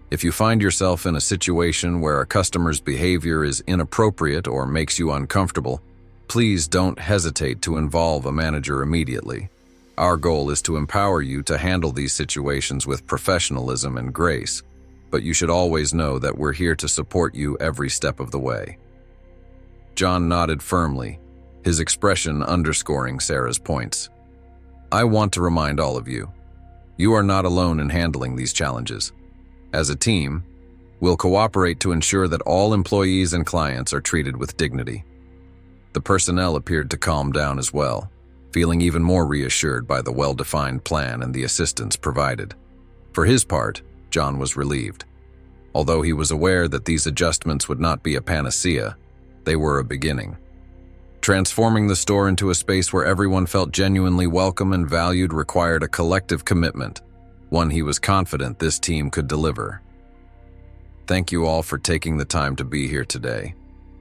If you find yourself in a situation where a customer's behavior is inappropriate or makes you uncomfortable, please don't hesitate to involve a manager immediately. Our goal is to empower you to handle these situations with professionalism and grace, but you should always know that we're here to support you every step of the way." John nodded firmly, his expression underscoring Sarah's points. "I want to remind all of you, you are not alone in handling these challenges. As a team, we'll cooperate to ensure that all employees and clients are treated with dignity." The personnel appeared to calm down as well, feeling even more reassured by the well-defined plan and the assistance provided. For his part, John was relieved. Although he was aware that these adjustments would not be a panacea, they were a beginning. Transforming the store into a space where everyone felt genuinely welcome and valued required a collective commitment, one he was confident this team could deliver. "Thank you all for taking the time to be here today,"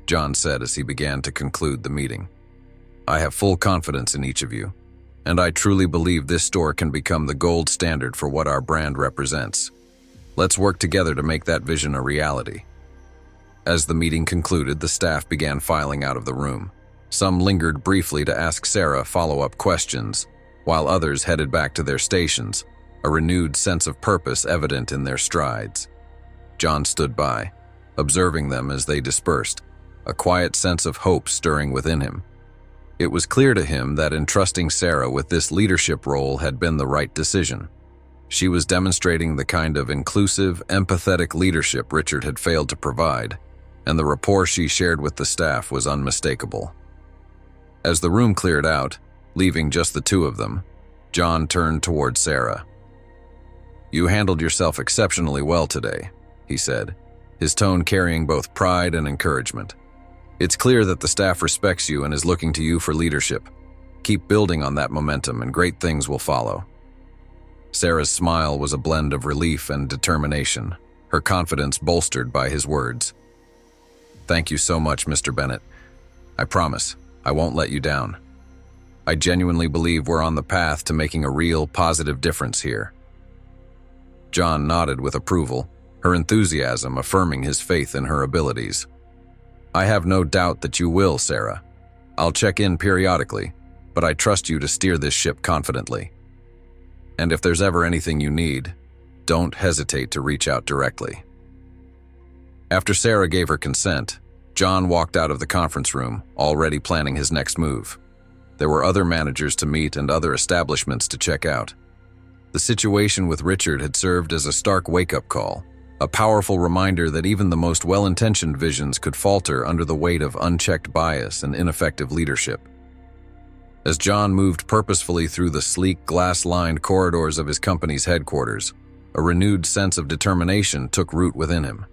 John said as he began to conclude the meeting. "I have full confidence in each of you, and I truly believe this store can become the gold standard for what our brand represents. Let's work together to make that vision a reality." As the meeting concluded, the staff began filing out of the room. Some lingered briefly to ask Sarah follow-up questions, while others headed back to their stations, a renewed sense of purpose evident in their strides. John stood by, observing them as they dispersed, a quiet sense of hope stirring within him. It was clear to him that entrusting Sarah with this leadership role had been the right decision. She was demonstrating the kind of inclusive, empathetic leadership Richard had failed to provide, and the rapport she shared with the staff was unmistakable. As the room cleared out, leaving just the two of them, John turned toward Sarah. "You handled yourself exceptionally well today," he said, his tone carrying both pride and encouragement. "It's clear that the staff respects you and is looking to you for leadership. Keep building on that momentum and great things will follow." Sarah's smile was a blend of relief and determination, her confidence bolstered by his words. "Thank you so much, Mr. Bennett. I promise, I won't let you down. I genuinely believe we're on the path to making a real positive difference here." John nodded with approval, her enthusiasm affirming his faith in her abilities. "I have no doubt that you will, Sarah. I'll check in periodically, but I trust you to steer this ship confidently. And if there's ever anything you need, don't hesitate to reach out directly." After Sarah gave her consent, John walked out of the conference room, already planning his next move. There were other managers to meet and other establishments to check out. The situation with Richard had served as a stark wake-up call, a powerful reminder that even the most well-intentioned visions could falter under the weight of unchecked bias and ineffective leadership. As John moved purposefully through the sleek, glass-lined corridors of his company's headquarters, a renewed sense of determination took root within him.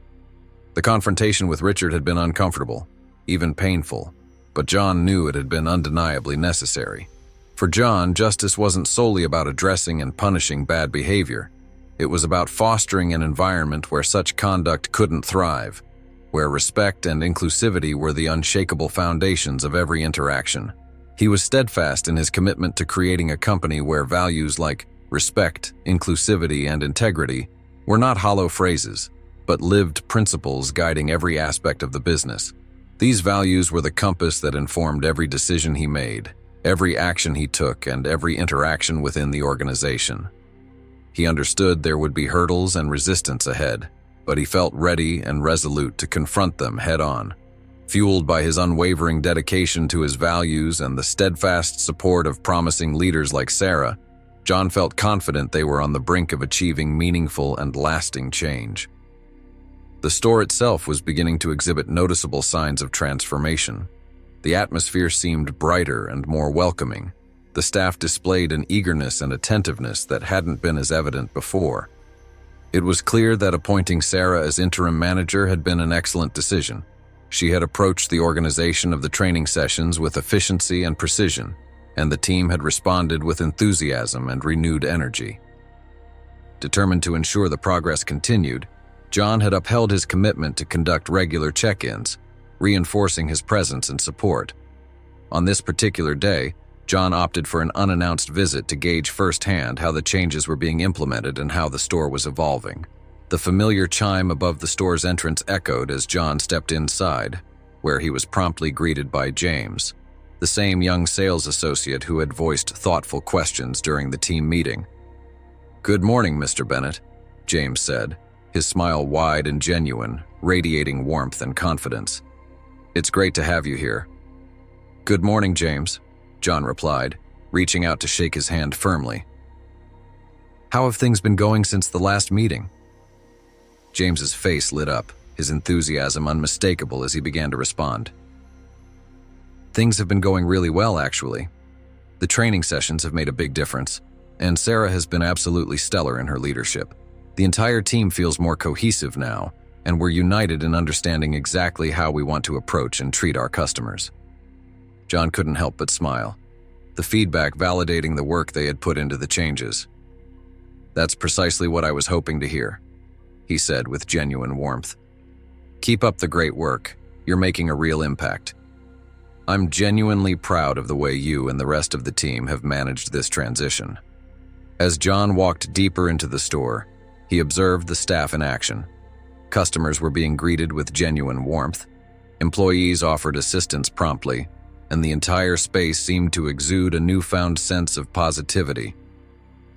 The confrontation with Richard had been uncomfortable, even painful, but John knew it had been undeniably necessary. For John, justice wasn't solely about addressing and punishing bad behavior. It was about fostering an environment where such conduct couldn't thrive, where respect and inclusivity were the unshakable foundations of every interaction. He was steadfast in his commitment to creating a company where values like respect, inclusivity, and integrity were not hollow phrases, but lived principles guiding every aspect of the business. These values were the compass that informed every decision he made, every action he took, and every interaction within the organization. He understood there would be hurdles and resistance ahead, but he felt ready and resolute to confront them head-on. Fueled by his unwavering dedication to his values and the steadfast support of promising leaders like Sarah, John felt confident they were on the brink of achieving meaningful and lasting change. The store itself was beginning to exhibit noticeable signs of transformation. The atmosphere seemed brighter and more welcoming. The staff displayed an eagerness and attentiveness that hadn't been as evident before. It was clear that appointing Sarah as interim manager had been an excellent decision. She had approached the organization of the training sessions with efficiency and precision, and the team had responded with enthusiasm and renewed energy. Determined to ensure the progress continued, John had upheld his commitment to conduct regular check-ins, reinforcing his presence and support. On this particular day, John opted for an unannounced visit to gauge firsthand how the changes were being implemented and how the store was evolving. The familiar chime above the store's entrance echoed as John stepped inside, where he was promptly greeted by James, the same young sales associate who had voiced thoughtful questions during the team meeting. "Good morning, Mr. Bennett," James said, his smile wide and genuine, radiating warmth and confidence. "It's great to have you here." "Good morning, James," John replied, reaching out to shake his hand firmly. "How have things been going since the last meeting?" James's face lit up, his enthusiasm unmistakable as he began to respond. "Things have been going really well, actually. The training sessions have made a big difference, and Sarah has been absolutely stellar in her leadership. The entire team feels more cohesive now, and we're united in understanding exactly how we want to approach and treat our customers." John couldn't help but smile, the feedback validating the work they had put into the changes. "That's precisely what I was hoping to hear," he said with genuine warmth. "Keep up the great work. You're making a real impact. I'm genuinely proud of the way you and the rest of the team have managed this transition." As John walked deeper into the store, he observed the staff in action. Customers were being greeted with genuine warmth, employees offered assistance promptly, and the entire space seemed to exude a newfound sense of positivity.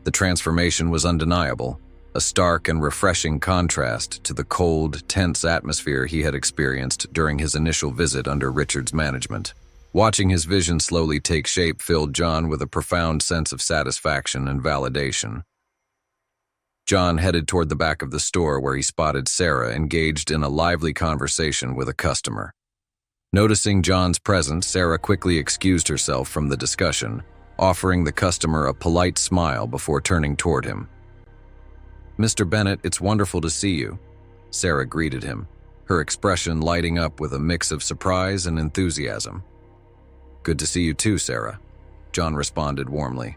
The transformation was undeniable, a stark and refreshing contrast to the cold, tense atmosphere he had experienced during his initial visit under Richard's management. Watching his vision slowly take shape filled John with a profound sense of satisfaction and validation. John headed toward the back of the store where he spotted Sarah engaged in a lively conversation with a customer. Noticing John's presence, Sarah quickly excused herself from the discussion, offering the customer a polite smile before turning toward him. "Mr. Bennett, it's wonderful to see you," Sarah greeted him, her expression lighting up with a mix of surprise and enthusiasm. "Good to see you too, Sarah," John responded warmly.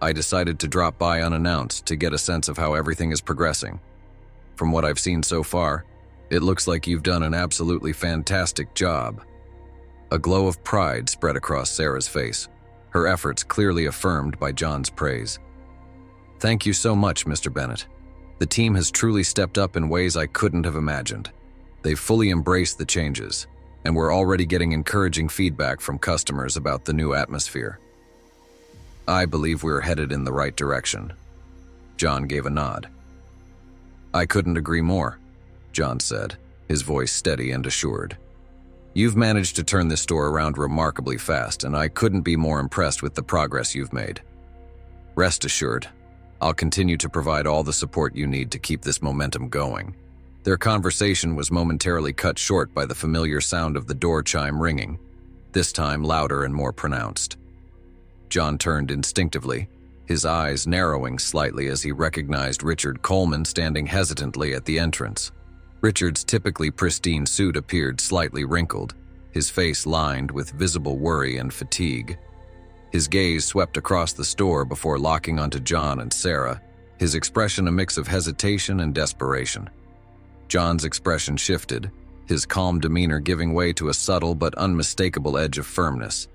"I decided to drop by unannounced to get a sense of how everything is progressing. From what I've seen so far, it looks like you've done an absolutely fantastic job." A glow of pride spread across Sarah's face, her efforts clearly affirmed by John's praise. "Thank you so much, Mr. Bennett. The team has truly stepped up in ways I couldn't have imagined. They've fully embraced the changes, and we're already getting encouraging feedback from customers about the new atmosphere. I believe we're headed in the right direction." John gave a nod. "I couldn't agree more," John said, his voice steady and assured. "You've managed to turn this store around remarkably fast, and I couldn't be more impressed with the progress you've made. Rest assured, I'll continue to provide all the support you need to keep this momentum going." Their conversation was momentarily cut short by the familiar sound of the door chime ringing, this time louder and more pronounced. John turned instinctively, his eyes narrowing slightly as he recognized Richard Coleman standing hesitantly at the entrance. Richard's typically pristine suit appeared slightly wrinkled, his face lined with visible worry and fatigue. His gaze swept across the store before locking onto John and Sarah, his expression a mix of hesitation and desperation. John's expression shifted, his calm demeanor giving way to a subtle but unmistakable edge of firmness.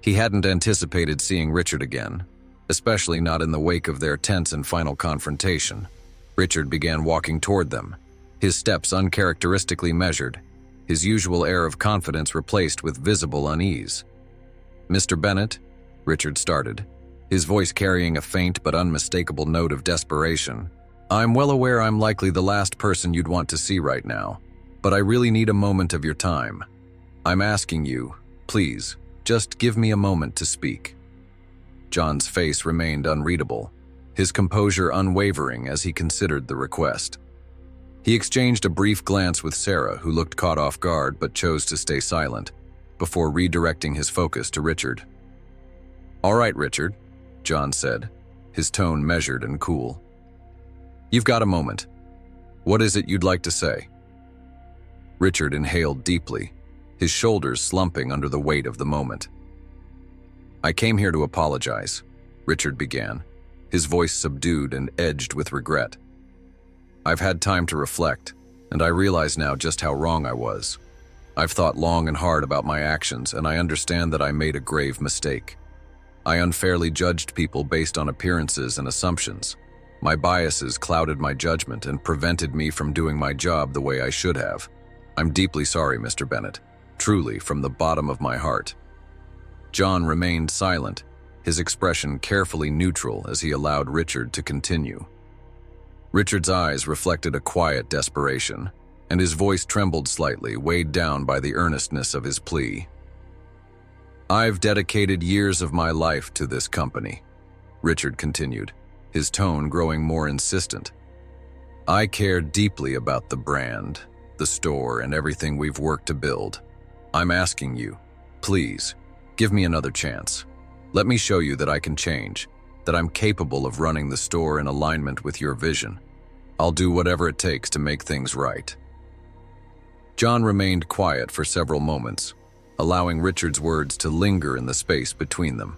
He hadn't anticipated seeing Richard again, especially not in the wake of their tense and final confrontation. Richard began walking toward them, his steps uncharacteristically measured, his usual air of confidence replaced with visible unease. "Mr. Bennett," Richard started, his voice carrying a faint but unmistakable note of desperation. "I'm well aware I'm likely the last person you'd want to see right now, but I really need a moment of your time. I'm asking you, please, just give me a moment to speak." John's face remained unreadable, his composure unwavering as he considered the request. He exchanged a brief glance with Sarah, who looked caught off guard but chose to stay silent, before redirecting his focus to Richard. "All right, Richard," John said, his tone measured and cool. "You've got a moment. What is it you'd like to say?" Richard inhaled deeply, his shoulders slumping under the weight of the moment. "I came here to apologize," Richard began, his voice subdued and edged with regret. "I've had time to reflect, and I realize now just how wrong I was. I've thought long and hard about my actions, and I understand that I made a grave mistake. I unfairly judged people based on appearances and assumptions. My biases clouded my judgment and prevented me from doing my job the way I should have. I'm deeply sorry, Mr. Bennett, truly from the bottom of my heart." John remained silent, his expression carefully neutral as he allowed Richard to continue. Richard's eyes reflected a quiet desperation, and his voice trembled slightly, weighed down by the earnestness of his plea. "I've dedicated years of my life to this company," Richard continued, his tone growing more insistent. "I care deeply about the brand, the store, and everything we've worked to build. I'm asking you, please, give me another chance. Let me show you that I can change, that I'm capable of running the store in alignment with your vision. I'll do whatever it takes to make things right." John remained quiet for several moments, allowing Richard's words to linger in the space between them.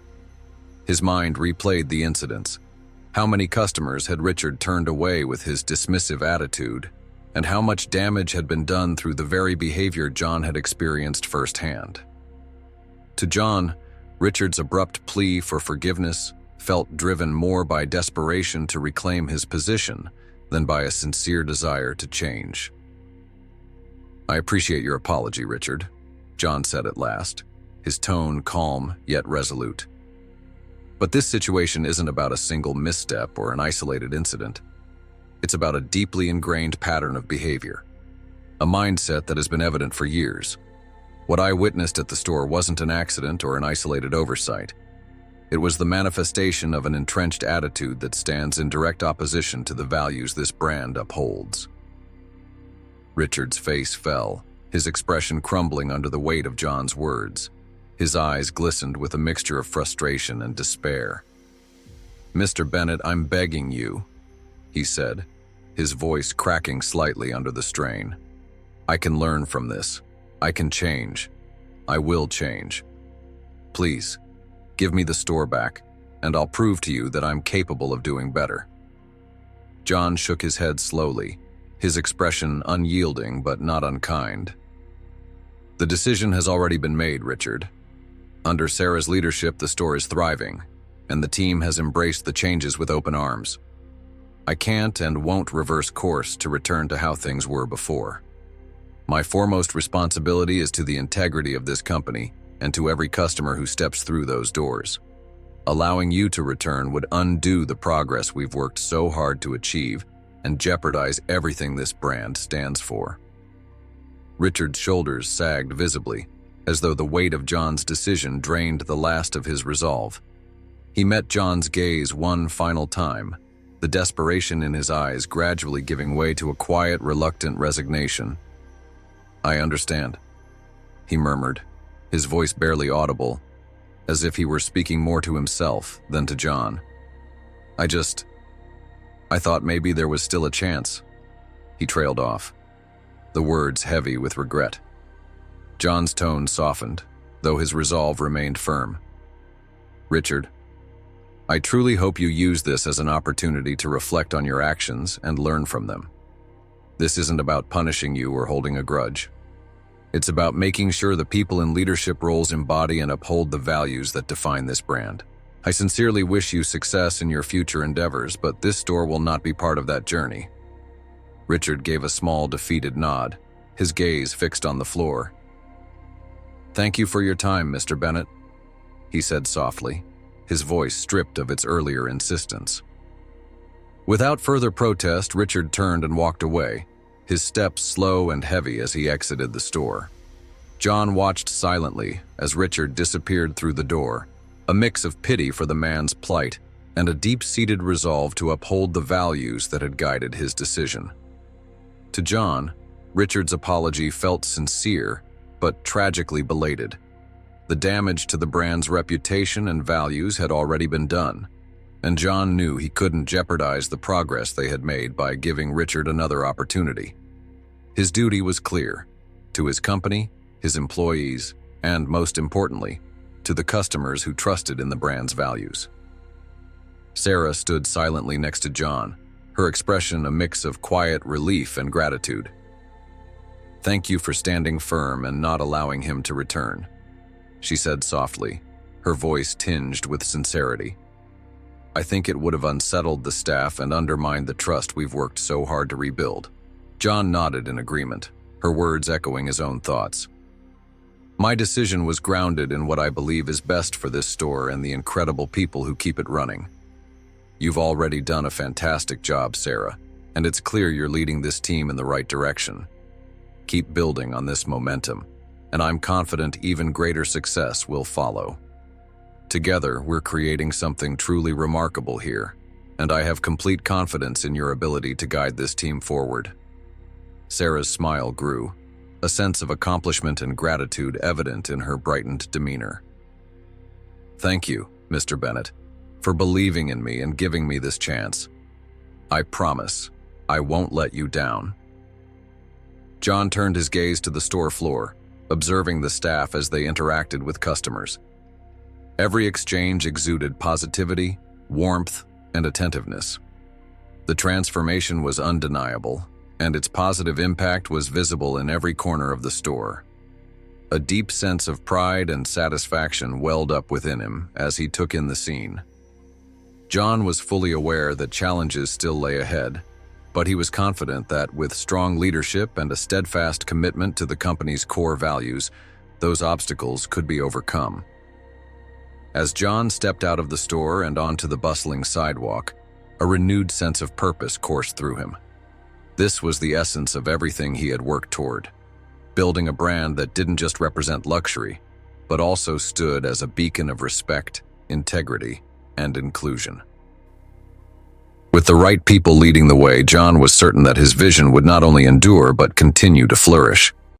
His mind replayed the incidents. How many customers had Richard turned away with his dismissive attitude, and how much damage had been done through the very behavior John had experienced firsthand. To John, Richard's abrupt plea for forgiveness felt driven more by desperation to reclaim his position than by a sincere desire to change. "I appreciate your apology, Richard," John said at last, his tone calm yet resolute. "But this situation isn't about a single misstep or an isolated incident. It's about a deeply ingrained pattern of behavior, a mindset that has been evident for years. What I witnessed at the store wasn't an accident or an isolated oversight. It was the manifestation of an entrenched attitude that stands in direct opposition to the values this brand upholds. Richard's face fell, his expression crumbling under the weight of John's words. His eyes glistened with a mixture of frustration and despair. "Mr. Bennett, I'm begging you," he said, his voice cracking slightly under the strain. "I can learn from this. I can change. I will change. Please, give me the store back, and I'll prove to you that I'm capable of doing better." John shook his head slowly, his expression unyielding but not unkind. "The decision has already been made, Richard. Under Sarah's leadership, the store is thriving, and the team has embraced the changes with open arms. I can't and won't reverse course to return to how things were before. My foremost responsibility is to the integrity of this company and to every customer who steps through those doors. Allowing you to return would undo the progress we've worked so hard to achieve and jeopardize everything this brand stands for." Richard's shoulders sagged visibly, as though the weight of John's decision drained the last of his resolve. He met John's gaze one final time, the desperation in his eyes gradually giving way to a quiet, reluctant resignation. "I understand," he murmured, his voice barely audible, as if he were speaking more to himself than to John. I thought maybe there was still a chance." He trailed off, the words heavy with regret. John's tone softened, though his resolve remained firm. "Richard, I truly hope you use this as an opportunity to reflect on your actions and learn from them. This isn't about punishing you or holding a grudge. It's about making sure the people in leadership roles embody and uphold the values that define this brand. I sincerely wish you success in your future endeavors, but this store will not be part of that journey." Richard gave a small, defeated nod, his gaze fixed on the floor. "Thank you for your time, Mr. Bennett," he said softly, his voice stripped of its earlier insistence. Without further protest, Richard turned and walked away, his steps slow and heavy as he exited the store. John watched silently as Richard disappeared through the door, a mix of pity for the man's plight and a deep-seated resolve to uphold the values that had guided his decision. To John, Richard's apology felt sincere, but tragically belated. The damage to the brand's reputation and values had already been done, and John knew he couldn't jeopardize the progress they had made by giving Richard another opportunity. His duty was clear: to his company, his employees, and most importantly, to the customers who trusted in the brand's values. Sarah stood silently next to John, her expression a mix of quiet relief and gratitude. "Thank you for standing firm and not allowing him to return," she said softly, her voice tinged with sincerity. "I think it would have unsettled the staff and undermined the trust we've worked so hard to rebuild." John nodded in agreement, her words echoing his own thoughts. "My decision was grounded in what I believe is best for this store and the incredible people who keep it running. You've already done a fantastic job, Sarah, and it's clear you're leading this team in the right direction. Keep building on this momentum, and I'm confident even greater success will follow. Together, we're creating something truly remarkable here, and I have complete confidence in your ability to guide this team forward." Sarah's smile grew, a sense of accomplishment and gratitude evident in her brightened demeanor. "Thank you, Mr. Bennett, for believing in me and giving me this chance. I promise I won't let you down." John turned his gaze to the store floor, observing the staff as they interacted with customers. Every exchange exuded positivity, warmth, and attentiveness. The transformation was undeniable, and its positive impact was visible in every corner of the store. A deep sense of pride and satisfaction welled up within him as he took in the scene. John was fully aware that challenges still lay ahead, but he was confident that with strong leadership and a steadfast commitment to the company's core values, those obstacles could be overcome. As John stepped out of the store and onto the bustling sidewalk, a renewed sense of purpose coursed through him. This was the essence of everything he had worked toward, building a brand that didn't just represent luxury, but also stood as a beacon of respect, integrity, and inclusion. With the right people leading the way, John was certain that his vision would not only endure but continue to flourish.